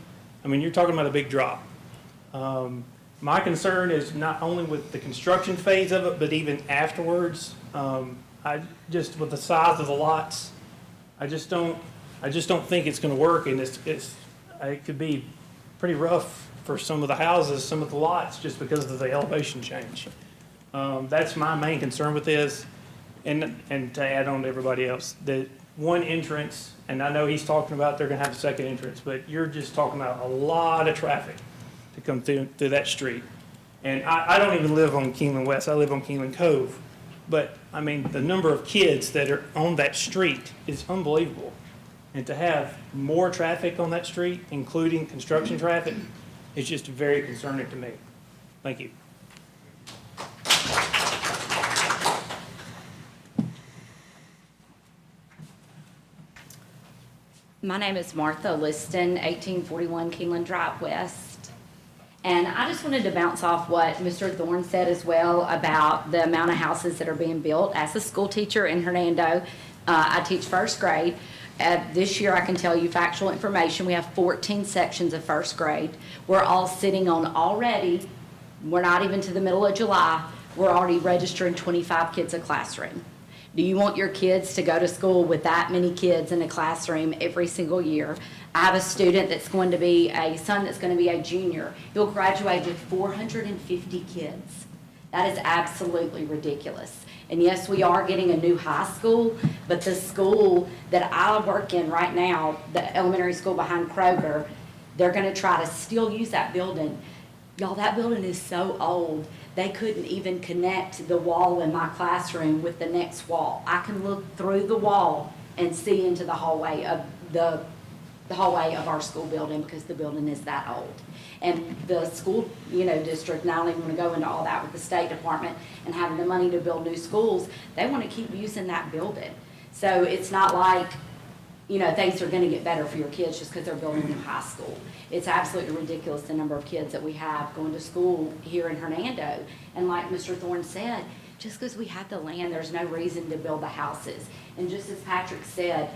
I mean, you're talking about a big drop. My concern is not only with the construction phase of it, but even afterwards. With the size of the lots, I just don't think it's gonna work, and it could be pretty rough for some of the houses, some of the lots, just because of the elevation change. That's my main concern with this. And to add on to everybody else, the one entrance, and I know he's talking about they're gonna have a second entrance, but you're just talking about a lot of traffic to come through that street. And I don't even live on Keenlan West, I live on Keenlan Cove. But, I mean, the number of kids that are on that street is unbelievable. And to have more traffic on that street, including construction traffic, is just very concerning to me. Thank you. My name is Martha Liston, 1841 Keenlan Drive West. And I just wanted to bounce off what Mr. Thorne said as well about the amount of houses that are being built. As a school teacher in Hernando, I teach first grade. This year, I can tell you factual information. We have 14 sections of first grade. We're all sitting on already, we're not even to the middle of July, we're already registering 25 kids a classroom. Do you want your kids to go to school with that many kids in a classroom every single year? I have a student that's going to be a son that's going to be a junior. He'll graduate with 450 kids. That is absolutely ridiculous. And yes, we are getting a new high school, but the school that I work in right now, the elementary school behind Kroger, they're going to try to still use that building. Y'all, that building is so old. They couldn't even connect the wall in my classroom with the next wall. I can look through the wall and see into the hallway of the hallway of our school building because the building is that old. And the school, district, not only want to go into all that with the State Department and having the money to build new schools, they want to keep using that building. So it's not like, things are going to get better for your kids just because they're building a new high school. It's absolutely ridiculous the number of kids that we have going to school here in Hernando. And like Mr. Thorne said, just because we have the land, there's no reason to build the houses. And just as Patrick said,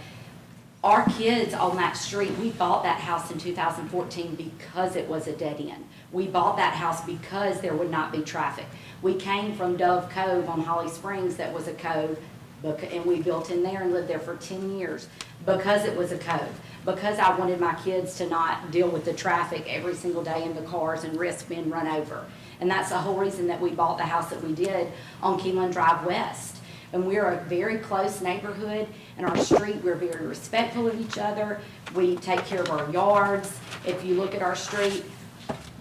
our kids on that street, we bought that house in 2014 because it was a dead end. We bought that house because there would not be traffic. We came from Dove Cove on Holly Springs that was a cove, and we built in there and lived there for 10 years because it was a cove. Because I wanted my kids to not deal with the traffic every single day in the cars and risk being run over. And that's the whole reason that we bought the house that we did on Keenlan Drive West. And we're a very close neighborhood. In our street, we're very respectful of each other. We take care of our yards. If you look at our street,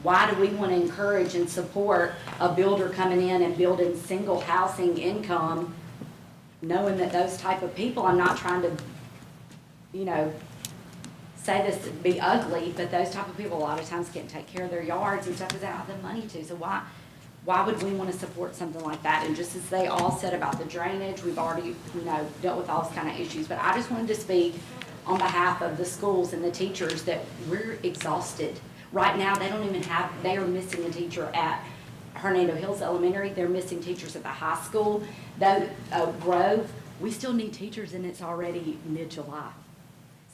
why do we want to encourage and support a builder coming in and building single housing income, knowing that those type of people, I'm not trying to, say this to be ugly, but those type of people a lot of times can't take care of their yards and stuff because they don't have the money to. So why would we want to support something like that? And just as they all said about the drainage, we've already, dealt with all those kind of issues. But I just wanted to speak on behalf of the schools and the teachers that we're exhausted. Right now, they are missing a teacher at Hernando Hills Elementary. They're missing teachers at the high school. Grove, we still need teachers and it's already mid-July.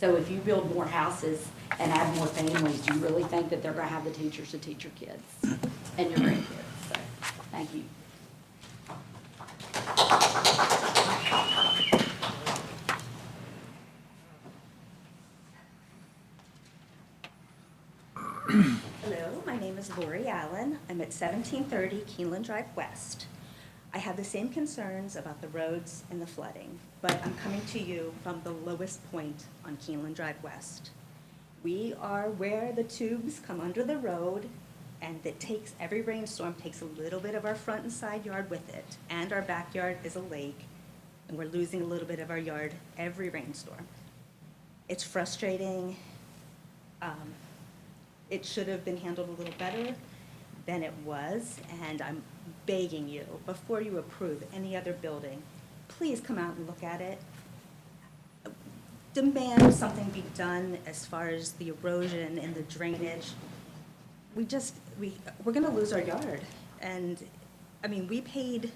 So if you build more houses and add more families, do you really think that they're going to have the teachers to teach your kids and your grandkids? So, thank you. Hello, my name is Lori Allen. I'm at 1730 Keenlan Drive West. I have the same concerns about the roads and the flooding, but I'm coming to you from the lowest point on Keenlan Drive West. We are where the tubes come under the road, and every rainstorm takes a little bit of our front and side yard with it, and our backyard is a lake, and we're losing a little bit of our yard every rainstorm. It's frustrating. It should have been handled a little better than it was, and I'm begging you, before you approve any other building, please come out and look at it. Demand something be done as far as the erosion and the drainage. We're gonna lose our yard. And, I mean, we paid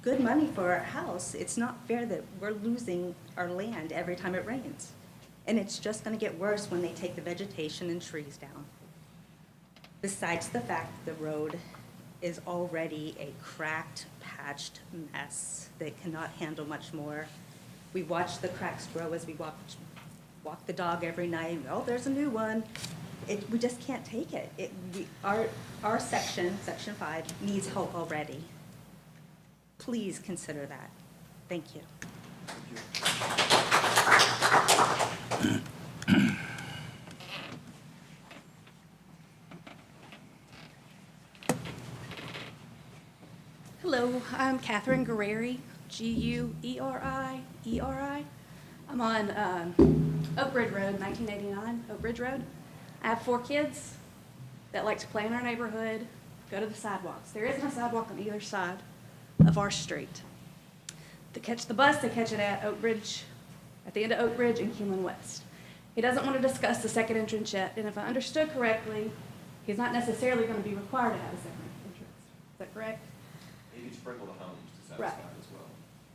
good money for our house. It's not fair that we're losing our land every time it rains. And it's just gonna get worse when they take the vegetation and trees down. Besides the fact the road is already a cracked, patched mess that cannot handle much more. We watch the cracks grow as we walk the dog every night. Oh, there's a new one. We just can't take it. Our section 5, needs help already. Please consider that. Thank you. Hello, I'm Catherine Guerreri, Guereri. I'm on Oak Ridge Road, 1989 Oak Ridge Road. I have 4 kids that like to play in our neighborhood, go to the sidewalks. There isn't a sidewalk on either side of our street. To catch the bus, they catch it at Oak Ridge, at the end of Oak Ridge and Keenlan West. He doesn't want to discuss the second entrance yet, and if I understood correctly, he's not necessarily going to be required to have a second entrance. Is that correct? You can sprinkle the homes to Right. satisfy as well.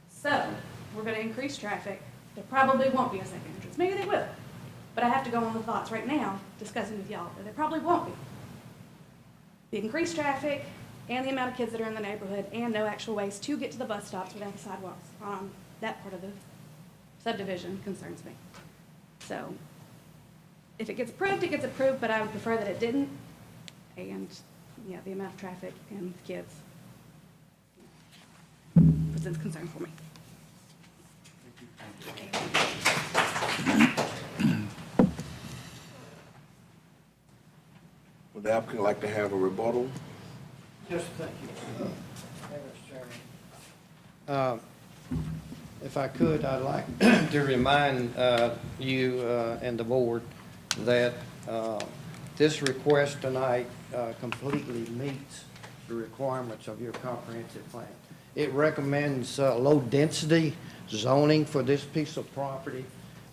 So, we're gonna increase traffic. There probably won't be a second entrance. Maybe they will. But I have to go on the thoughts right now, discussing with y'all, that there probably won't be. The increased traffic and the amount of kids that are in the neighborhood and no actual ways to get to the bus stops without the sidewalks on that part of the subdivision concerns me. So, if it gets approved, it gets approved, but I would prefer that it didn't. And, yeah, the amount of traffic and kids presents concern for me. Would the applicant like to have a rebuttal? Yes, thank you. Mr. Chairman. If I could, I'd like to remind you and the board that this request tonight completely meets the requirements of your comprehensive plan. It recommends low-density zoning for this piece of property,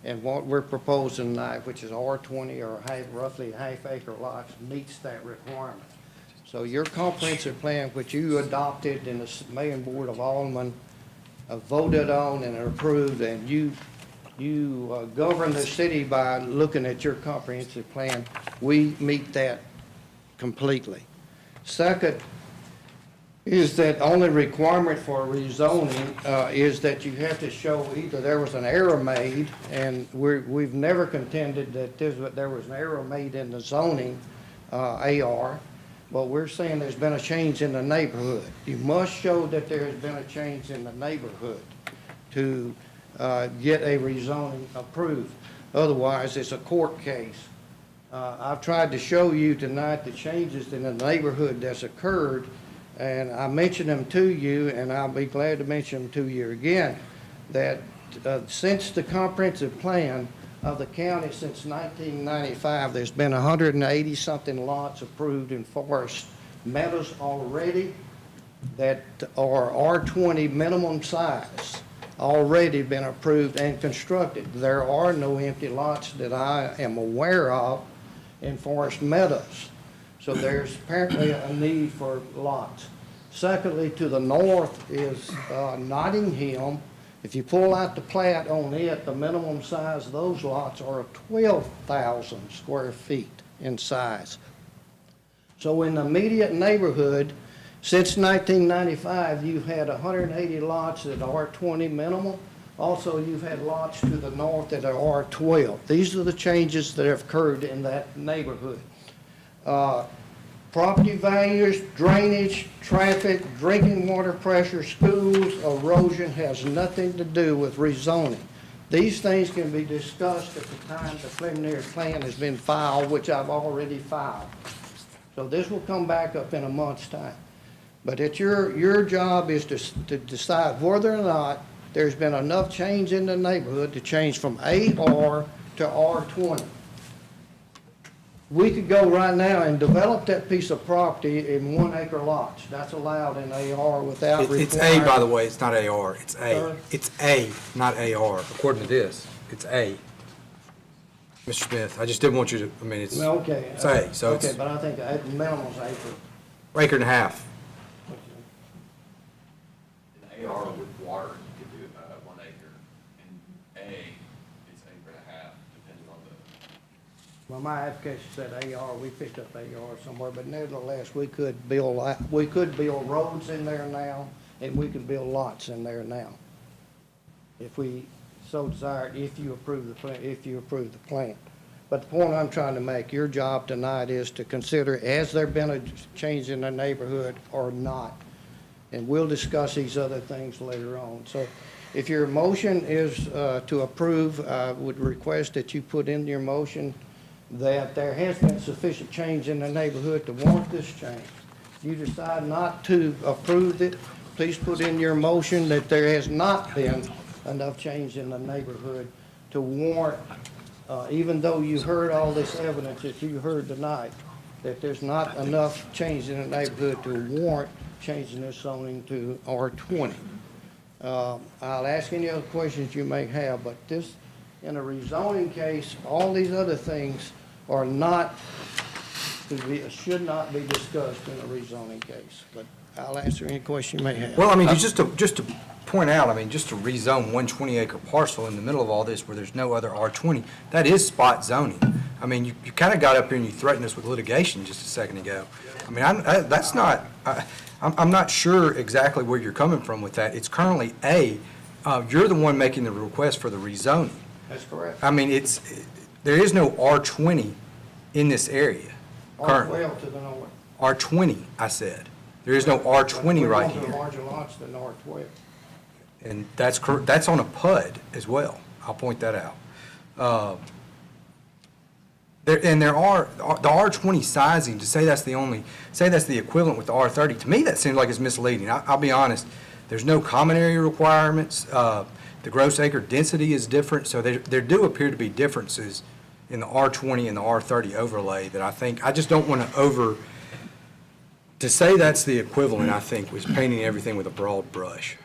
and what we're proposing tonight, which is R20 or roughly half-acre lots, meets that requirement. So your comprehensive plan, which you adopted and the Mayor and Board of Aldermen voted on and approved, and you govern the city by looking at your comprehensive plan, we meet that completely. Second, is that only requirement for rezoning is that you have to show either there was an error made, and we've never contended that there was an error made in the zoning AR, but we're saying there's been a change in the neighborhood. You must show that there has been a change in the neighborhood to get a rezoning approved. Otherwise, it's a court case. I've tried to show you tonight the changes in the neighborhood that's occurred, and I mentioned them to you, and I'll be glad to mention them to you again, that since the comprehensive plan of the county since 1995, there's been 180-something lots approved in Forest Meadows already that are R20 minimum size, already been approved and constructed. There are no empty lots that I am aware of in Forest Meadows. So there's apparently a need for lots. Secondly, to the north is Nottingham. If you pull out the plat on it, the minimum size of those lots are 12,000 square feet in size. So in the immediate neighborhood, since 1995, you've had 180 lots that are R20 minimal. Also, you've had lots to the north that are R12. These are the changes that have occurred in that neighborhood. Property values, drainage, traffic, drinking water pressure, schools, erosion has nothing to do with rezoning. These things can be discussed at the time the preliminary plan has been filed, which I've already filed. So this will come back up in a month's time. But it's your job is to decide whether or not there's been enough change in the neighborhood to change from AR to R20. we could go right now and develop that piece of property in 1 acre lots. That's allowed in AR without requiring. It's A, by the way, it's not AR, it's A. Sir? It's A, not AR, according to this, it's A. Mr. Smith, I just didn't want you to, I mean, it's, Well, okay. it's A, so Okay, it's but I think the minimum's acre. acre and a half. In AR with water, you could do 1 acre. In A, it's acre and a half, depending on the. Well, my application said AR, we picked up AR somewhere, but nevertheless, we could build roads in there now, and we could build lots in there now. If we so desired, if you approve the plan. But the point I'm trying to make, your job tonight is to consider, has there been a change in the neighborhood or not? And we'll discuss these other things later on. So if your motion is to approve, I would request that you put in your motion that there has been sufficient change in the neighborhood to warrant this change. If you decide not to approve it, please put in your motion that there has not been enough change in the neighborhood to warrant, even though you heard all this evidence that you heard tonight, that there's not enough change in the neighborhood to warrant changing this zoning to R20. I'll ask any other questions you may have, but this, in a rezoning case, all these other things are not, should not be discussed in a rezoning case. But I'll answer any question you may have. Well, I mean, just to point out, I mean, just to rezone 120 acre parcel in the middle of all this where there's no other R20, that is spot zoning. I mean, you kind of got up here and you threatened us with litigation just a second ago. I mean, I'm not sure exactly where you're coming from with that. It's currently A. You're the one making the request for the rezoning. That's correct. I mean, there is no R20 in this area currently. R12 to the north. R20, I said. There is no R20 right We're going to here. larger lots than R12. And that's on a PUD as well. I'll point that out. The R20 sizing, to say that's the equivalent with the R30, to me, that seems like it's misleading. I'll be honest, there's no common area requirements. The gross acre density is different, so there do appear to be differences in the R20 and the R30 overlay that I just don't want to say that's the equivalent, I think, was painting everything with a broad brush.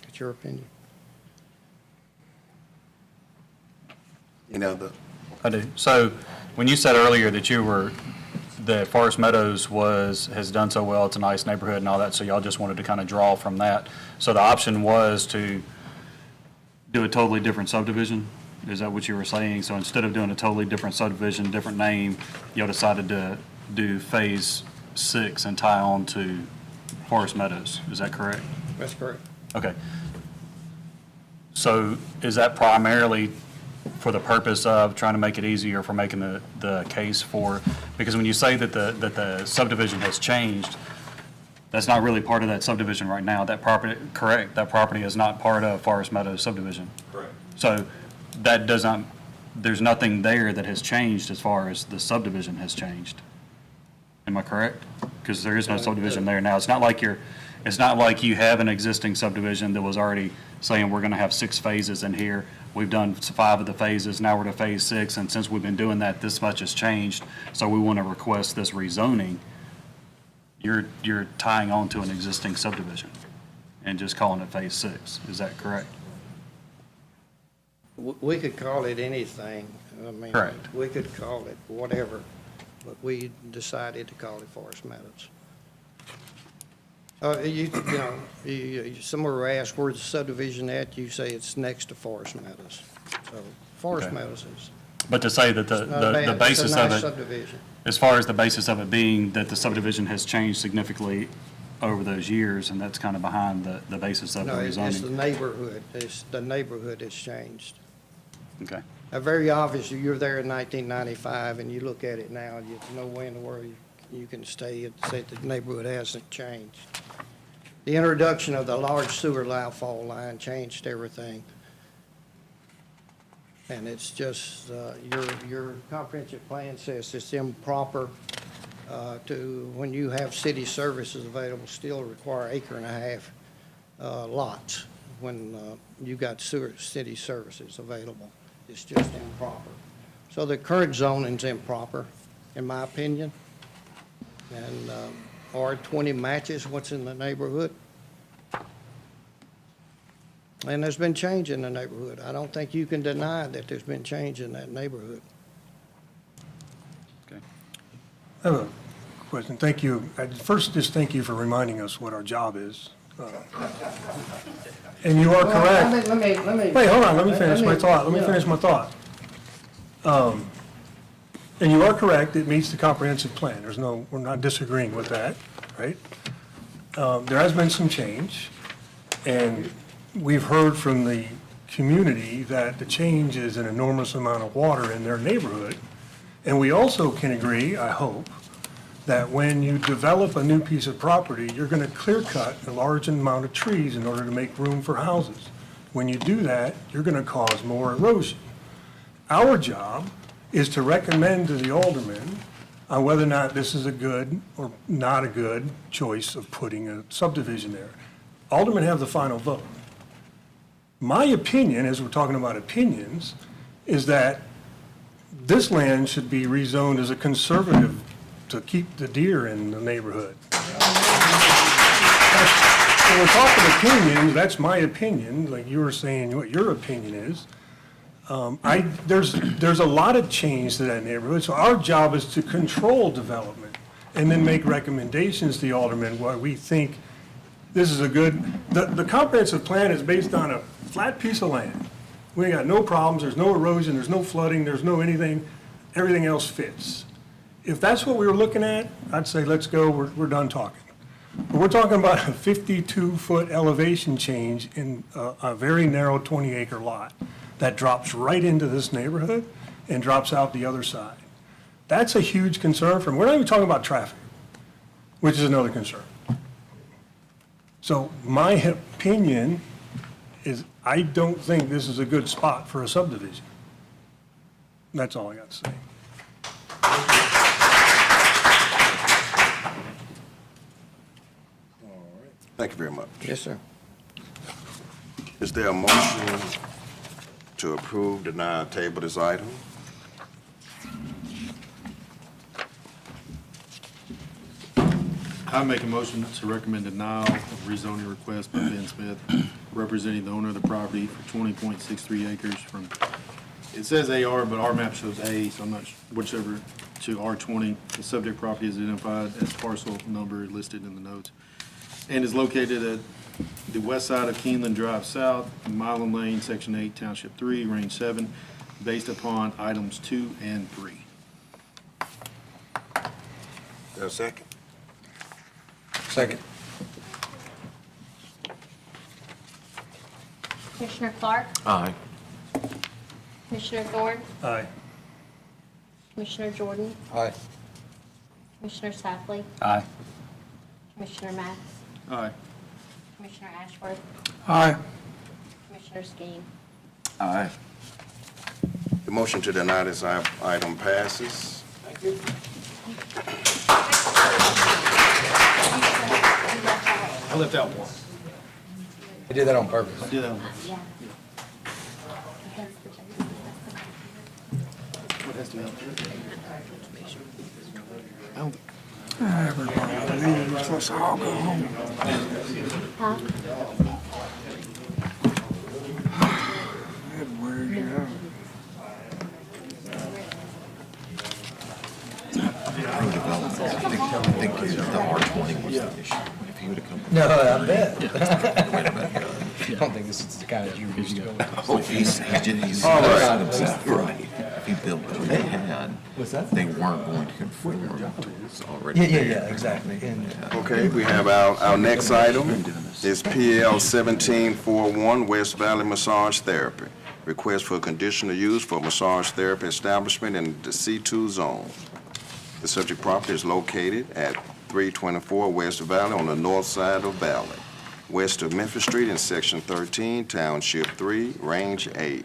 That's your opinion. Any other? I do. So when you said earlier that Forest Meadows has done so well, it's a nice neighborhood and all that, so y'all just wanted to kind of draw from that. So the option was to do a totally different subdivision? Is that what you were saying? So instead of doing a totally different subdivision, different name, y'all decided to do Phase 6 and tie on to Forest Meadows. Is that correct? That's correct. Okay. So is that primarily for the purpose of trying to make it easier for making the case for, because when you say that the subdivision has changed, that's not really part of that subdivision right now. That property, correct, that property is not part of Forest Meadows subdivision. Correct. So that doesn't, there's nothing there that has changed as far as the subdivision has changed. Am I correct? Because there is no subdivision there now. It's not like you have an existing subdivision that was already saying we're going to have 6 phases in here. We've done 5 of the phases, now we're to Phase 6, and since we've been doing that, this much has changed, so we want to request this rezoning. You're tying on to an existing subdivision and just calling it Phase 6. Is that correct? We could call it anything. I mean, Correct. we could call it whatever, but we decided to call it Forest Meadows. Somewhere were asked where's the subdivision at, you say it's next to Forest Meadows. So Forest Okay. Meadows is. But to say that the basis It's a of nice it, subdivision. as far as the basis of it being that the subdivision has changed significantly over those years, and that's kind of behind the basis of the No, it's the rezoning. neighborhood. The neighborhood has changed. Okay. Very obvious, you're there in 1995 and you look at it now, and there's no way in the world you can say that the neighborhood hasn't changed. The introduction of the large sewer outfall line changed everything. And it's just, your comprehensive plan says it's improper when you have city services available, still require 1.5 acre lots when you got city services available. It's just improper. So the current zoning's improper, in my opinion. And R20 matches what's in the neighborhood. And there's been change in the neighborhood. I don't think you can deny that there's been change in that neighborhood. I have a question. Thank you. First, just thank you for reminding us what our job is. And you are correct. Let me. Wait, hold on, let me finish my thought. And you are correct, it meets the comprehensive plan. We're not disagreeing with that, right? There has been some change, and we've heard from the community that the change is an enormous amount of water in their neighborhood. And we also can agree, I hope, that when you develop a new piece of property, you're going to clear cut a large amount of trees in order to make room for houses. When you do that, you're going to cause more erosion. Our job is to recommend to the aldermen on whether or not this is a good or not a good choice of putting a subdivision there. Aldermen have the final vote. My opinion, as we're talking about opinions, is that this land should be rezoned as a conservative to keep the deer in the neighborhood. When we're talking opinions, that's my opinion, like you were saying what your opinion is. There's a lot of change to that neighborhood, so our job is to control development and then make recommendations to the aldermen why we think this is a good, the comprehensive plan is based on a flat piece of land. We ain't got no problems, there's no erosion, there's no flooding, there's no anything, everything else fits. If that's what we were looking at, I'd say let's go, we're done talking. But we're talking about a 52-foot elevation change in a very narrow 20-acre lot that drops right into this neighborhood and drops out the other side. That's a huge concern for me. We're not even talking about traffic, which is another concern. So my opinion is I don't think this is a good spot for a subdivision. That's all I got to say. Thank you very much. Yes, sir. Is there a motion to approve, deny, or table this item? I make a motion to recommend denial of rezoning request by Ben Smith, representing the owner of the property for 20.63 acres from, it says AR, but our map shows A, so I'm not, whichever, to R20. The subject property is identified as parcel number listed in the notes, and is located at the west side of Keenlan Drive South, Milam Lane, Section 8, Township 3, Range 7, based upon items 2 and 3. Is there a second? Second. Commissioner Clark? Aye. Commissioner Thorne? Aye. Commissioner Jordan? Aye. Commissioner Safley? Aye. Commissioner Max? Aye. Commissioner Ashworth? Aye. Commissioner Skeen? Aye. The motion to deny this item passes. Thank you. I left out one. I did that on purpose. I did that on purpose. Yeah. What has to be out there? I don't, Everybody leaves, let's all go home. Huh? Where you go? I think the R20 was the issue. If he would have come. No, I bet. I don't think this is the kind of you used to go with. Oh, he's All right. himself. Right. If he built what they had, What's that? they weren't going to conform to what's already there. Yeah, exactly. And, Okay, we have our next item is PL 1741 West Valley Massage Therapy. Request for conditional use for massage therapy establishment in the C2 zone. The subject property is located at 324 West Valley on the north side of Valley, west of Memphis Street in Section 13, Township 3, Range 8.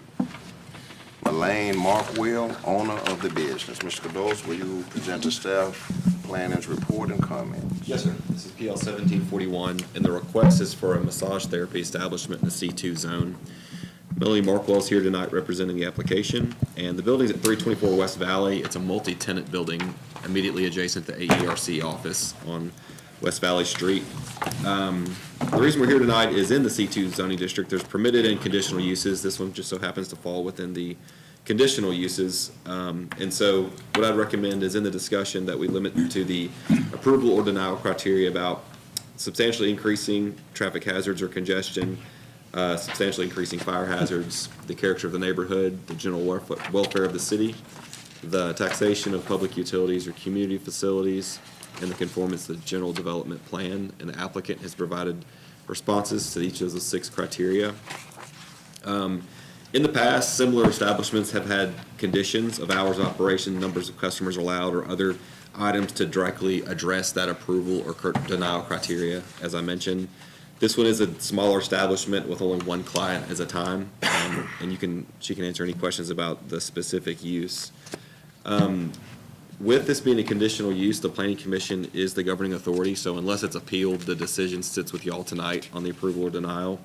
Melanie Markwell, owner of the business. Mr. Cados, will you present the staff planners report and comments? Yes, sir. This is PL 1741, and the request is for a massage therapy establishment in the C2 zone. Melanie Markwell is here tonight representing the application, and the building's at 324 West Valley. It's a multi-tenant building immediately adjacent to AERC office on West Valley Street. The reason we're here tonight is in the C2 zoning district. There's permitted and conditional uses. This one just so happens to fall within the conditional uses. And so what I'd recommend is in the discussion that we limit to the approval or denial criteria about substantially increasing traffic hazards or congestion, substantially increasing fire hazards, the character of the neighborhood, the general welfare of the city, the taxation of public utilities or community facilities, and the conformance to the general development plan. And the applicant has provided responses to each of those 6 criteria. In the past, similar establishments have had conditions of hours of operation, numbers of customers allowed, or other items to directly address that approval or denial criteria, as I mentioned. This one is a smaller establishment with only one client at a time, and she can answer any questions about the specific use. With this being a conditional use, the Planning Commission is the governing authority, so unless it's appealed, the decision sits with y'all tonight on the approval or denial.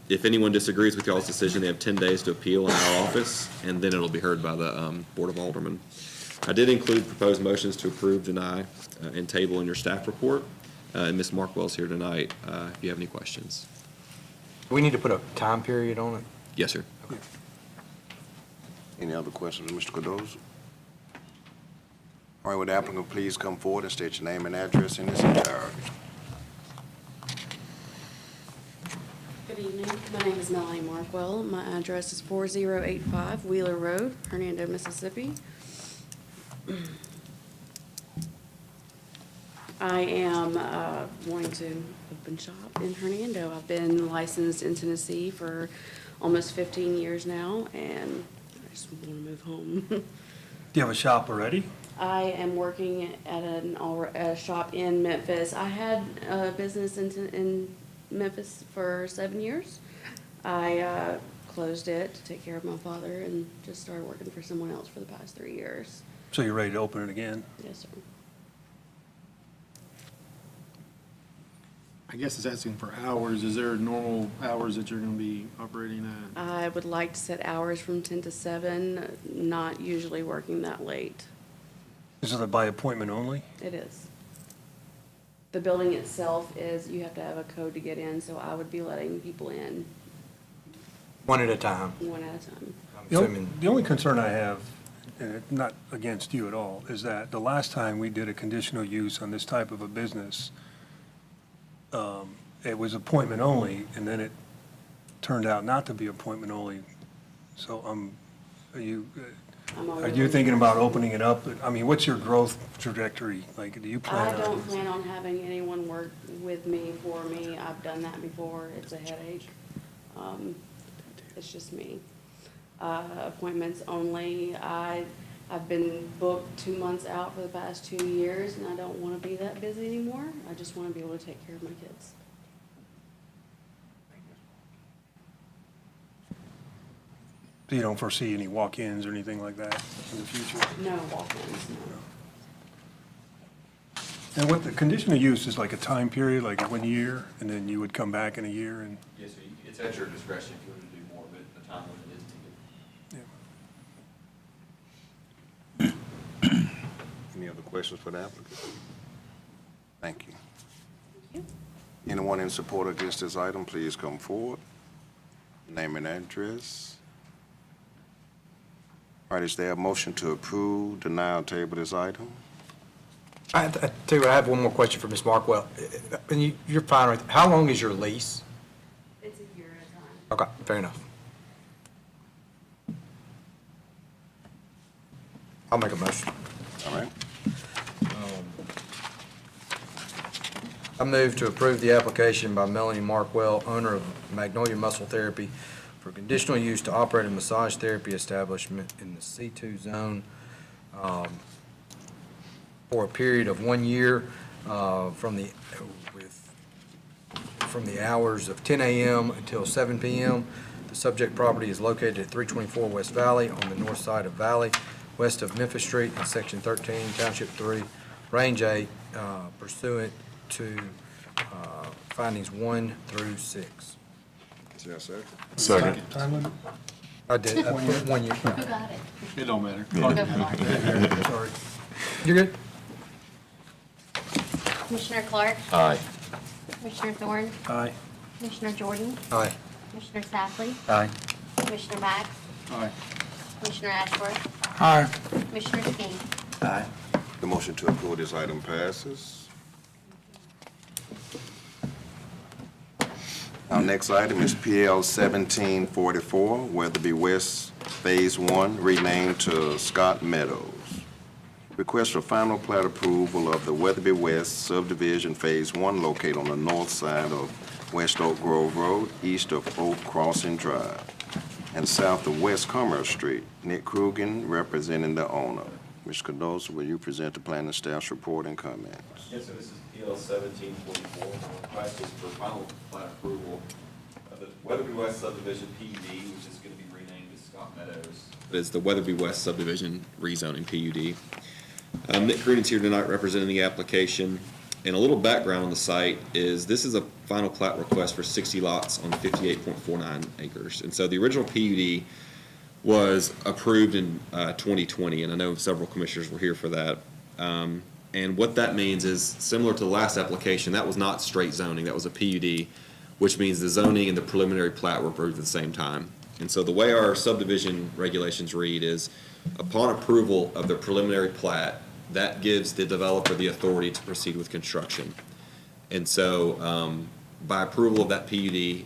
If anyone disagrees with y'all's decision, they have 10 days to appeal in our office, and then it'll be heard by the Board of Aldermen. I did include proposed motions to approve, deny, and table in your staff report. And Ms. Markwell's here tonight if you have any questions. Do we need to put a time period on it? Yes, sir. Any other questions of Mr. Cardozo? All right, would the applicant please come forward and state your name and address in its entirety? Good evening. My name is Melanie Markwell. My address is 4085 Wheeler Road, Hernando, Mississippi. I am wanting to open shop in Hernando. I've been licensed in Tennessee for almost 15 years now, and I just want to move home. Do you have a shop already? I am working at a shop in Memphis. I had a business in Memphis for 7 years. I closed it to take care of my father and just started working for someone else for the past 3 years. So you're ready to open it again? Yes, sir. I guess it's asking for hours. Is there normal hours that you're going to be operating at? I would like to set hours from 10 to 7, not usually working that late. Is it by appointment only? It is. The building itself is, you have to have a code to get in, so I would be letting people in One at a time? one at a time. The only concern I have, and it's not against you at all, is that the last time we did a conditional use on this type of a business, it was appointment only, and then it turned out not to be appointment only. So are you thinking about opening it up? I mean, what's your growth trajectory? Like, do you plan on? I don't plan on having anyone work with me, for me. I've done that before. It's a headache. It's just me. Appointments only. I've been booked 2 months out for the past 2 years, and I don't want to be that busy anymore. I just want to be able to take care of my kids. So you don't foresee any walk-ins or anything like that in the future? No walk-ins, no. And what the conditional use is, like a time period, like 1 year, and then you would come back in a year and? Yes, sir. It's at your discretion if you want to do more, but the time limit is needed. Any other questions for the applicant? Thank you. Thank you. Anyone in support or against this item, please come forward. Name and address. All right, is there a motion to approve, deny, or table this item? I tell you what, I have one more question for Ms. Markwell. And you're fine right there. How long is your lease? It's a year at a time. Okay, fair enough. I'll make a motion. All right. I move to approve the application by Melanie Markwell, owner of Magnolia Muscle Therapy, for conditional use to operate a massage therapy establishment in the C2 zone for a period of 1 year from the hours of 10 a.m. until 7 p.m. The subject property is located at 324 West Valley on the north side of Valley, west of Memphis Street in Section 13, Township 3, Range 8, pursuant to findings 1 through 6. Is there a second? Second. Time limit? I did, 1 year. Who got it? It don't matter. Go for it. Sorry. You're good? Commissioner Clark? Aye. Commissioner Thorne? Aye. Commissioner Jordan? Aye. Commissioner Safley? Aye. Commissioner Mack? Aye. Commissioner Ashworth? Aye. Commissioner Skeen? Aye. The motion to approve this item passes. Our next item is PL 1744, Weatherby West Phase 1, renamed to Scott Meadows. Request for final plat approval of the Weatherby West Subdivision Phase 1 located on the north side of West Oak Grove Road, east of Oak Crossing Drive, and south of West Commerce Street. Nick Kruegen representing the owner. Mr. Cardoza, will you present the planning staff's report and comments? Yes, sir, this is PL 1744. The request is for final plat approval of the Weatherby West Subdivision PUD, which is going to be renamed as Scott Meadows. It is the Weatherby West Subdivision rezoning PUD. Nick Kruenen's here tonight representing the application. And a little background on the site is this is a final plat request for 60 lots on 58.49 acres. And so the original PUD was approved in 2020, and I know several commissioners were here for that. And what that means is, similar to the last application, that was not straight zoning, that was a PUD, which means the zoning and the preliminary plat were approved at the same time. And so the way our subdivision regulations read is, upon approval of the preliminary plat, that gives the developer the authority to proceed with construction. And so by approval of that PUD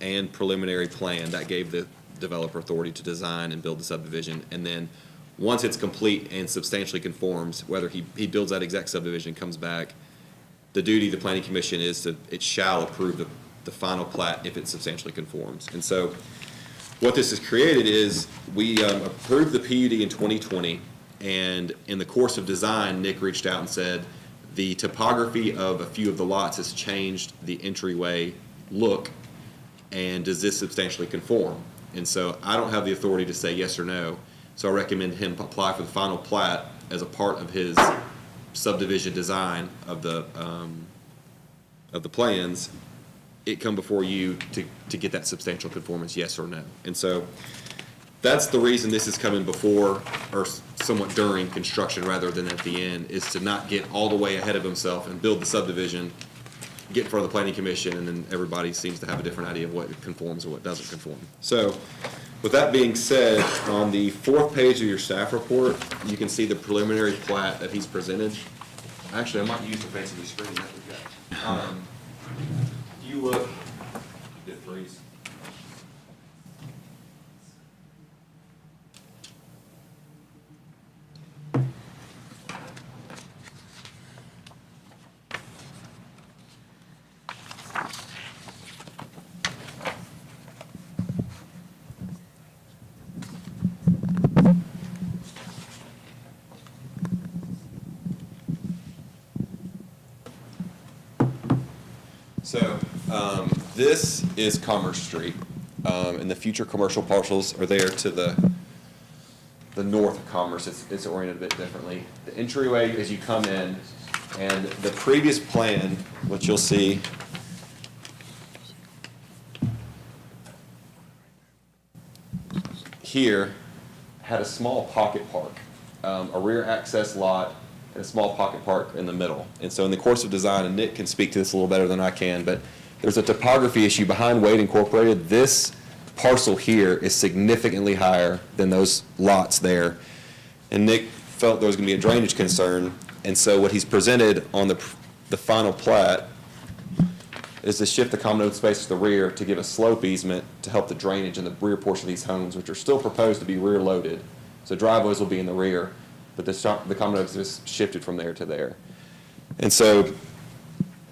and preliminary plan, that gave the developer authority to design and build the subdivision. And then once it's complete and substantially conforms, whether he builds that exact subdivision, comes back, the duty of the planning commission is to, it shall approve the final plat if it substantially conforms. And so what this has created is we approved the PUD in 2020, and in the course of design, Nick reached out and said the topography of a few of the lots has changed the entryway look, and does this substantially conform? And so I don't have the authority to say yes or no, so I recommend him apply for the final plat as a part of his subdivision design of the plans. It come before you to get that substantial conformance, yes or no. And so that's the reason this is coming before, or somewhat during construction rather than at the end, is to not get all the way ahead of himself and build the subdivision, get in front of the planning commission, and then everybody seems to have a different idea of what conforms and what doesn't conform. So with that being said, on the 4th page of your staff report, you can see the preliminary plat that he's presented. Actually, I might use the fancy new screen that we've got. If you look, it freeze. So this is Commerce Street, and the future commercial parcels are there to the north of Commerce. It's oriented a bit differently. The entryway as you come in, and the previous plan, which you'll see here, had a small pocket park, a rear access lot, and a small pocket park in the middle. And so in the course of design, and Nick can speak to this a little better than I can, but there's a topography issue behind Wade Incorporated. This parcel here is significantly higher than those lots there. And Nick felt there was going to be a drainage concern, and so what he's presented on the final plat is to shift the common open space to the rear to give a slope easement to help the drainage in the rear portion of these homes, which are still proposed to be rear loaded. So driveways will be in the rear, but the common open is shifted from there to there. And so,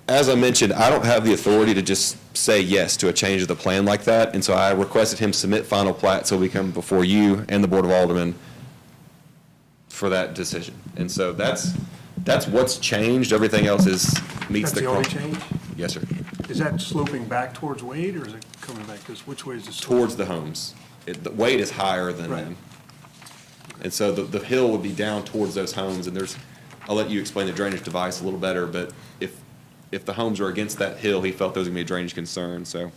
as I mentioned, I don't have the authority to just say yes to a change of the plan like that, and so I requested him submit final plat so we come before you and the Board of Aldermen for that decision. And so that's what's changed. Everything else meets That's the only change? Yes, sir. Is that sloping back towards Wade, or is it coming back this, which way is it? Towards the homes. The Wade is higher than them. And so the hill would be down towards those homes, and I'll let you explain the drainage device a little better, but if the homes are against that hill, he felt there was going to be a drainage concern. So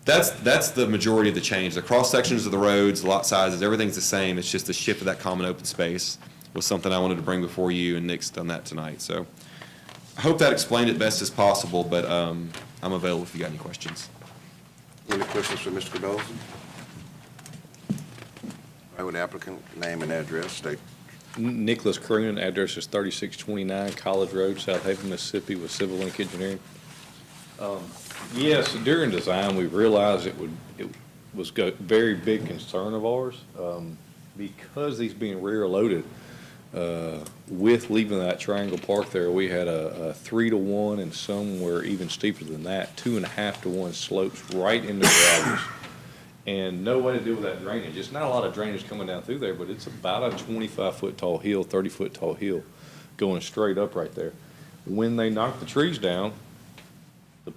That's the majority of the change. The cross sections of the roads, the lot sizes, everything's the same. It's just the shift of that common open space was something I wanted to bring before you, and Nick's done that tonight. So I hope that explained it best as possible, but I'm available if you got any questions. Any questions for Mr. Cardoza? All right, with the applicant, name and address, state. Nicholas Kruenen, address is 3629 College Road, South Haven, Mississippi, with Civil Link Engineering. Yes, during design, we realized it was a very big concern of ours. Because these being rear loaded, with leaving that triangle park there, we had a 3-to-1 and some were even steeper than that, 2.5-to-1 slopes right into the garages. And no way to deal with that drainage. It's not a lot of drainage coming down through there, but it's about a 25-foot tall hill, 30-foot tall hill going straight up right there. When they knocked the trees down, the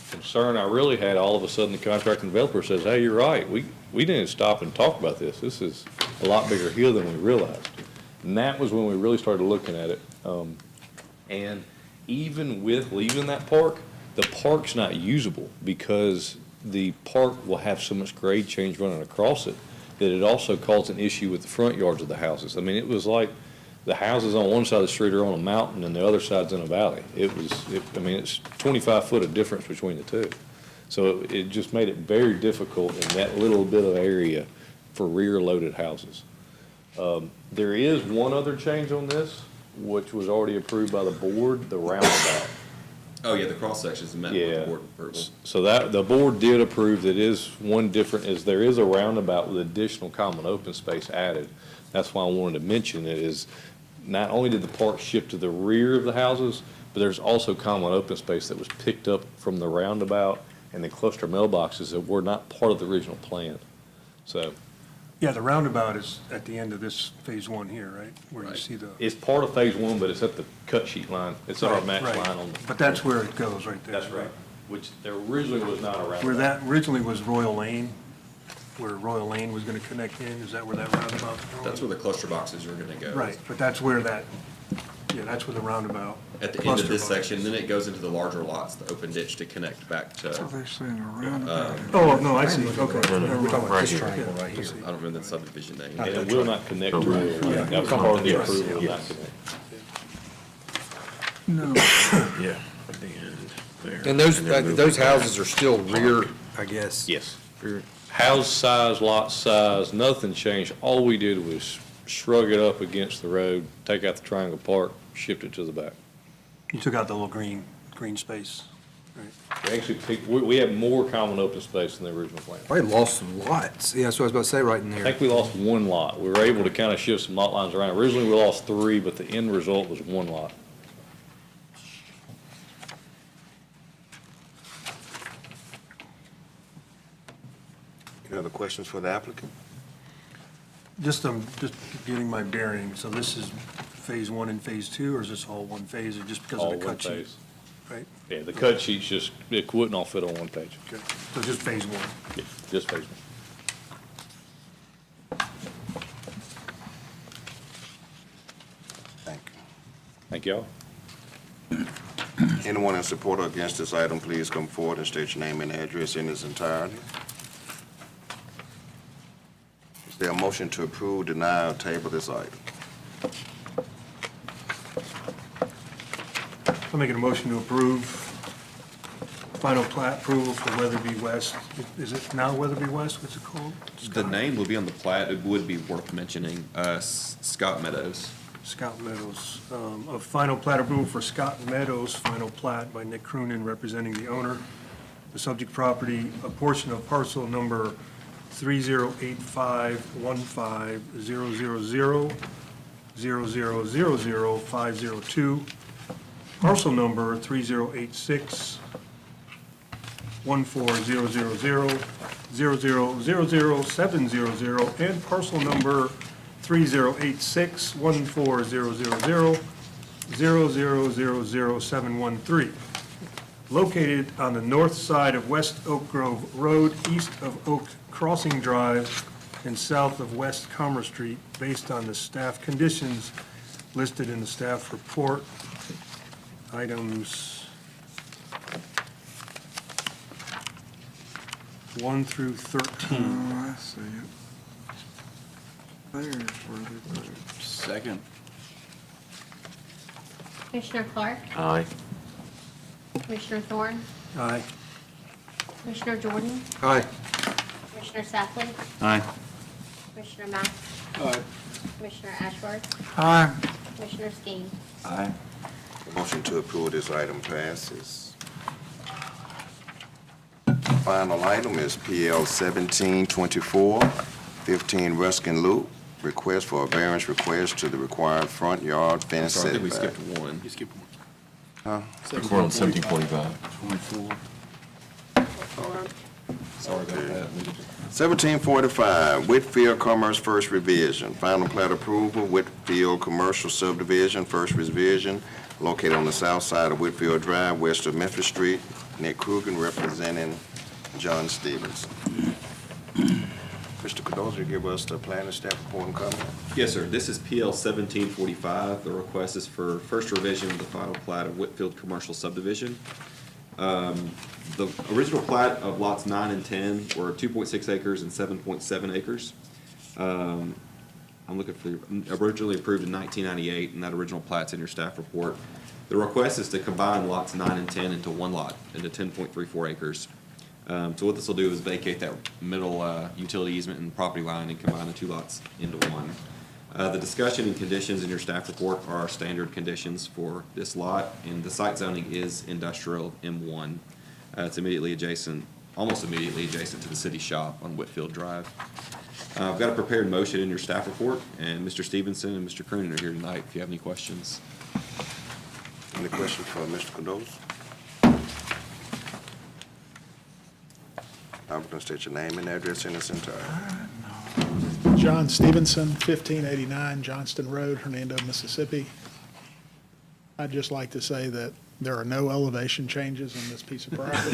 concern I really had, all of a sudden the contracting developer says, hey, you're right. We didn't stop and talk about this. This is a lot bigger hill than we realized. And that was when we really started looking at it. And even with leaving that park, the park's not usable because the park will have so much grade change running across it that it also caused an issue with the front yards of the houses. I mean, it was like the houses on one side of the street are on a mountain and the other side's in a valley. I mean, it's 25 foot of difference between the two. So it just made it very difficult in that little bit of area for rear-loaded houses. There is one other change on this, which was already approved by the board, the roundabout. Oh, yeah, the cross sections met with the board approval. So that, the board did approve that is one different, is there is a roundabout with additional common open space added. That's why I wanted to mention it, is not only did the park shift to the rear of the houses, but there's also common open space that was picked up from the roundabout and the cluster mailboxes that were not part of the original plan. So. Yeah, the roundabout is at the end of this phase 1 here, right? Where you see the. It's part of phase 1, but it's at the cut sheet line. It's our match Right. line on the. But that's where it goes, right there. That's right, which there originally was not a roundabout. Where that originally was Royal Lane, where Royal Lane was gonna connect in, is that where that roundabout's going? That's where the cluster boxes are gonna go. Right, but that's where that, yeah, that's where the roundabout. At the end of this cluster box. section, then it goes into the larger lots, the open ditch to connect back to. they're saying a roundabout. Oh, no, I see, okay. We're talking about Right this here. triangle I don't remember the subdivision name. And it will not connect to it. That was part of the approval of not connect. No. Yeah, at the end there. And those houses are still rear, I guess. Yes. House size, lot size, nothing changed. All we did was shrug it up against the road, take out the triangle park, shift it to the back. You took out the little green space, right? We actually we have more common open space than the original plan. Probably lost some lots. Yeah, that's what I was about to say right in I there. think we lost one lot. We were able to kind of shift some lot lines around. Originally, we lost 3, but the end result was 1 lot. Any other questions for the applicant? Just getting my bearing. So this is phase 1 and phase 2, or is this all one phase, or just because All of the one cut sheet? phase. Right? Yeah, the cut sheet's just, it wouldn't all fit on one page. Okay, so just phase 1. Yeah, just phase 1. Thank you. Thank y'all. Anyone in support or against this item, please come forward and state your name and address in its entirety. Is there a motion to approve, deny, or table this item? I'm making a motion to approve final plat approval for Weatherby West. Is it now Weatherby West? What's it called? The name will be on the plat. It would be worth mentioning, Scott Meadows. Scott Meadows. Of final plat approval for Scott Meadows, final plat by Nick Kruenen representing the owner. The subject property, a portion of parcel number 3085150000000502, parcel number 3086140000000700, and parcel number 3086140000000713, located on the north side of West Oak Grove Road, east of Oak Crossing Drive, and south of West Commerce Street, based on the staff conditions listed in the staff report. Items 1 through 13. I see it. There's where they put it. Second. Commissioner Clark? Aye. Commissioner Thorn? Aye. Commissioner Jordan? Aye. Commissioner Safley? Aye. Commissioner Mack? Aye. Commissioner Ashworth? Aye. Commissioner Skeen? Aye. Motion to approve this item passes. Final item is PL 1724, 15 Ruskin Loop. Request for a variance request to the required front yard fence Sorry, I think we setback. skipped one. You skipped one. Huh? We're on 1745. 24. Sorry about that. 1745, Whitfield Commerce First Revision. Final plat approval, Whitfield Commercial Subdivision First Revision, located on the south side of Whitfield Drive, west of Memphis Street. Nick Krugen representing John Stevens. Mr. Cadoza, give us the plan and staff report and comment. Yes, sir. This is PL 1745. The request is for first revision of the final plat of Whitfield Commercial Subdivision. The original plat of lots 9 and 10 were 2.6 acres and 7.7 acres. I'm looking for, originally approved in 1998, and that original plat's in your staff report. The request is to combine lots 9 and 10 into one lot, into 10.34 acres. So what this will do is vacate that middle utility easement and property line and combine the two lots into one. The discussion and conditions in your staff report are our standard conditions for this lot, and the site zoning is industrial M1. It's immediately adjacent, almost immediately adjacent to the city shop on Whitfield Drive. I've got a prepared motion in your staff report, and Mr. Stevenson and Mr. Kruenen are here tonight if you have any questions. Any questions for Mr. Cadoza? I'm going to state your name and address in its entirety. John Stevenson, 1589 Johnston Road, Hernando, Mississippi. I'd just like to say that there are no elevation changes on this piece of property.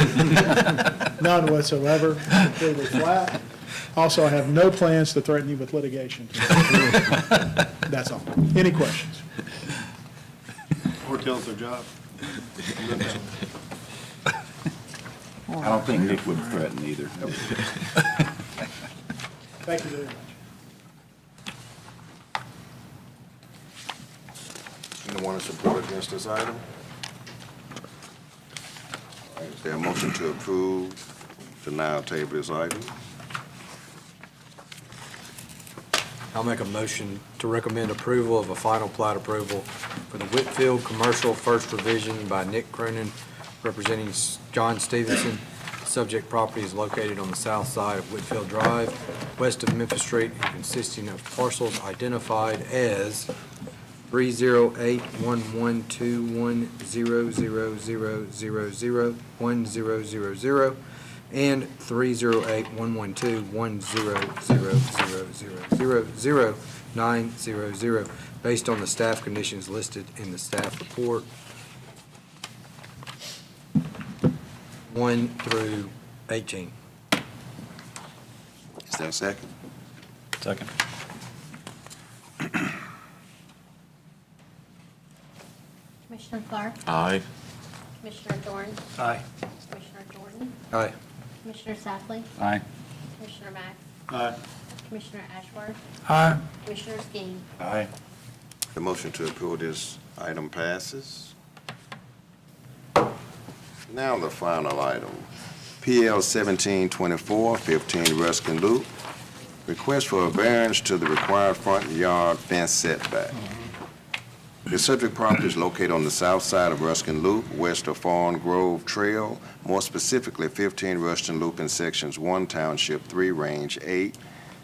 None whatsoever, completely flat. Also, I have no plans to threaten you with litigation. That's all. Any questions? Or tell us their job. I don't think Nick would threaten either. Thank you very much. Anyone in support against this item? All right, is there a motion to approve to now table this item? I'll make a motion to recommend approval of a final plat approval for the Whitfield Commercial First Revision by Nick Kruenen, representing John Stevenson. Subject property is located on the south side of Whitfield Drive, west of Memphis Street, and consisting of parcels identified as 308-112-1000000-1000 and 308-112-10000000900, based on the staff conditions listed in the staff report 1 through 18. Is there a second? Second. Commissioner Clark? Aye. Commissioner Thorn? Aye. Commissioner Jordan? Aye. Commissioner Safley? Aye. Commissioner Mack? Aye. Commissioner Ashworth? Aye. Commissioner Skeen? Aye. The motion to approve this item passes. Now the final item, PL 1724, 15 Ruskin Loop. Request for a variance to the required front yard fence setback. The subject property is located on the south side of Ruskin Loop, west of Fawn Grove Trail, more specifically 15 Ruskin Loop in sections 1, Township 3, Range 8,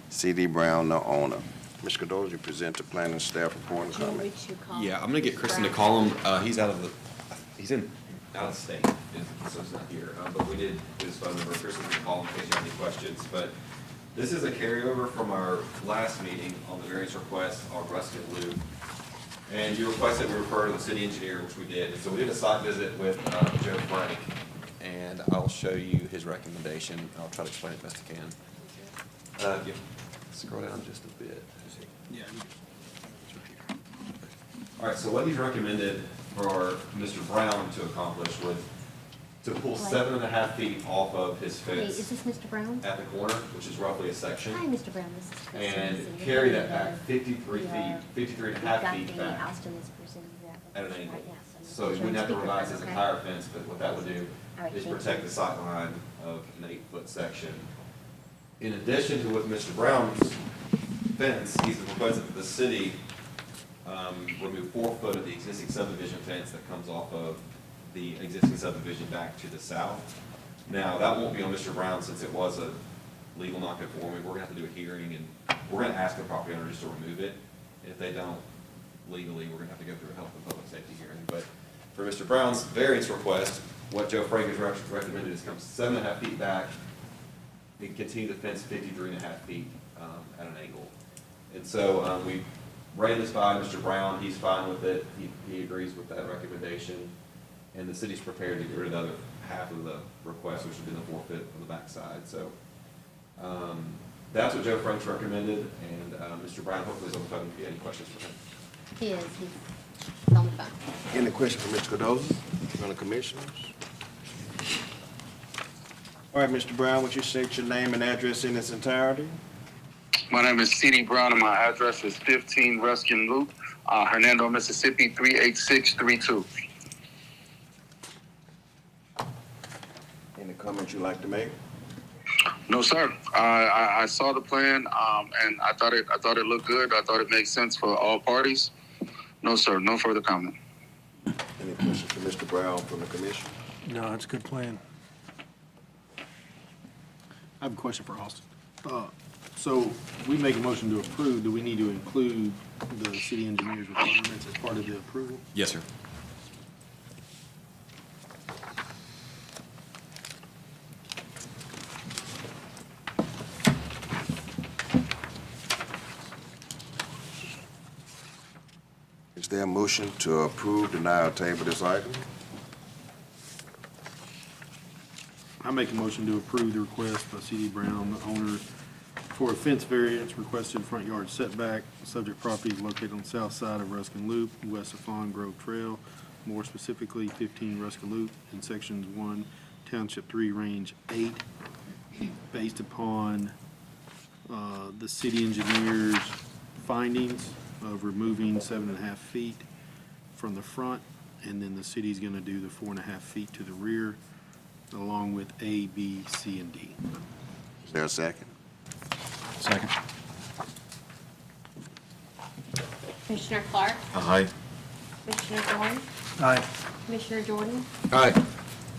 C.D. Brown, the owner. Mr. Cadoza, you present the planning staff report and comment. Yeah, I'm gonna get Kristen to call him. He's out of state, so he's not here. But we did his phone number. Kristen can call him in case you have any questions. But this is a carryover from our last meeting on the variance request on Ruskin Loop. And you requested we refer to the city engineer, which we did. And so we did a site visit with Joe Frank, and I'll show you his recommendation. I'll try to explain it best I can. Yeah, scroll down just a bit. All right, so what he's recommended for Mr. Brown to accomplish with to pull 7.5 feet off of his Hey, fence is this Mr. Brown? at the corner, which is roughly a section, Hi, Mr. Brown, this is Kristen. and Listen, we're carry gonna that back 53 we feet, are- 53 and a we've half got feet the back Austin is presenting that at an right angle. now, So you Mr. wouldn't have to Speaker, revise his okay? entire fence, but what that would do All right, is thank protect you. the sight line of an 8-foot section. In addition to with Mr. Brown's fence, he's requested that the city remove 4 foot of the existing subdivision fence that comes off of the existing subdivision back to the south. Now, that won't be on Mr. Brown since it was a legal non-conforming. We're gonna have to do a hearing, and we're gonna ask the property owner just to remove it. If they don't legally, we're gonna have to go through a health and public safety hearing. But for Mr. Brown's variance request, what Joe Frank has recommended is come 7.5 feet back and continue the fence 53.5 feet at an angle. And so we ran this by Mr. Brown. He's fine with it. He agrees with that recommendation. And the city's prepared to get rid of the other half of the request, which would be the 4 foot on the backside. So that's what Joe Frank's recommended. And Mr. Brown hopefully is on the phone if you have any questions for him. He is, he's on the phone. Any question for Mr. Cardoza from the commissioners? All right, Mr. Brown, would you state your name and address in its entirety? My name is C.D. Brown, and my address is 15 Ruskin Loop, Hernando, Mississippi, 38632. Any comments you'd like to make? No, sir. I saw the plan, and I thought it looked good. I thought it made sense for all parties. No, sir. No further comment. Any questions for Mr. Brown from the commission? No, it's a good plan. I have a question for Austin. So we make a motion to approve, do we need to include the city engineer's requirements as part of the approval? Yes, sir. Is there a motion to approve, deny, or table this item? I make a motion to approve the request by C.D. Brown, the owner, for a fence variance requested front yard setback. Subject property is located on the south side of Ruskin Loop, west of Fawn Grove Trail, more specifically 15 Ruskin Loop in sections 1, Township 3, Range 8, based upon the city engineer's findings of removing 7.5 feet from the front, and then the city's gonna do the 4.5 feet to the rear, along with A, B, C, and D. Is there a second? Second. Commissioner Clark, Aye. Commissioner Thorn, Aye. Commissioner Jordan, Aye.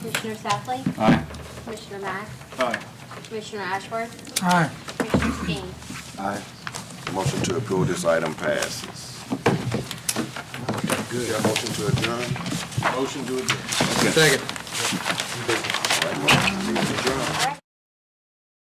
Commissioner Safley, Aye. Commissioner Mack, Aye. Commissioner Ashworth, Aye. Commissioner Skeen. Aye. Motion to approve this item passes. Is there a motion to adjourn? Motion to adjourn. Second.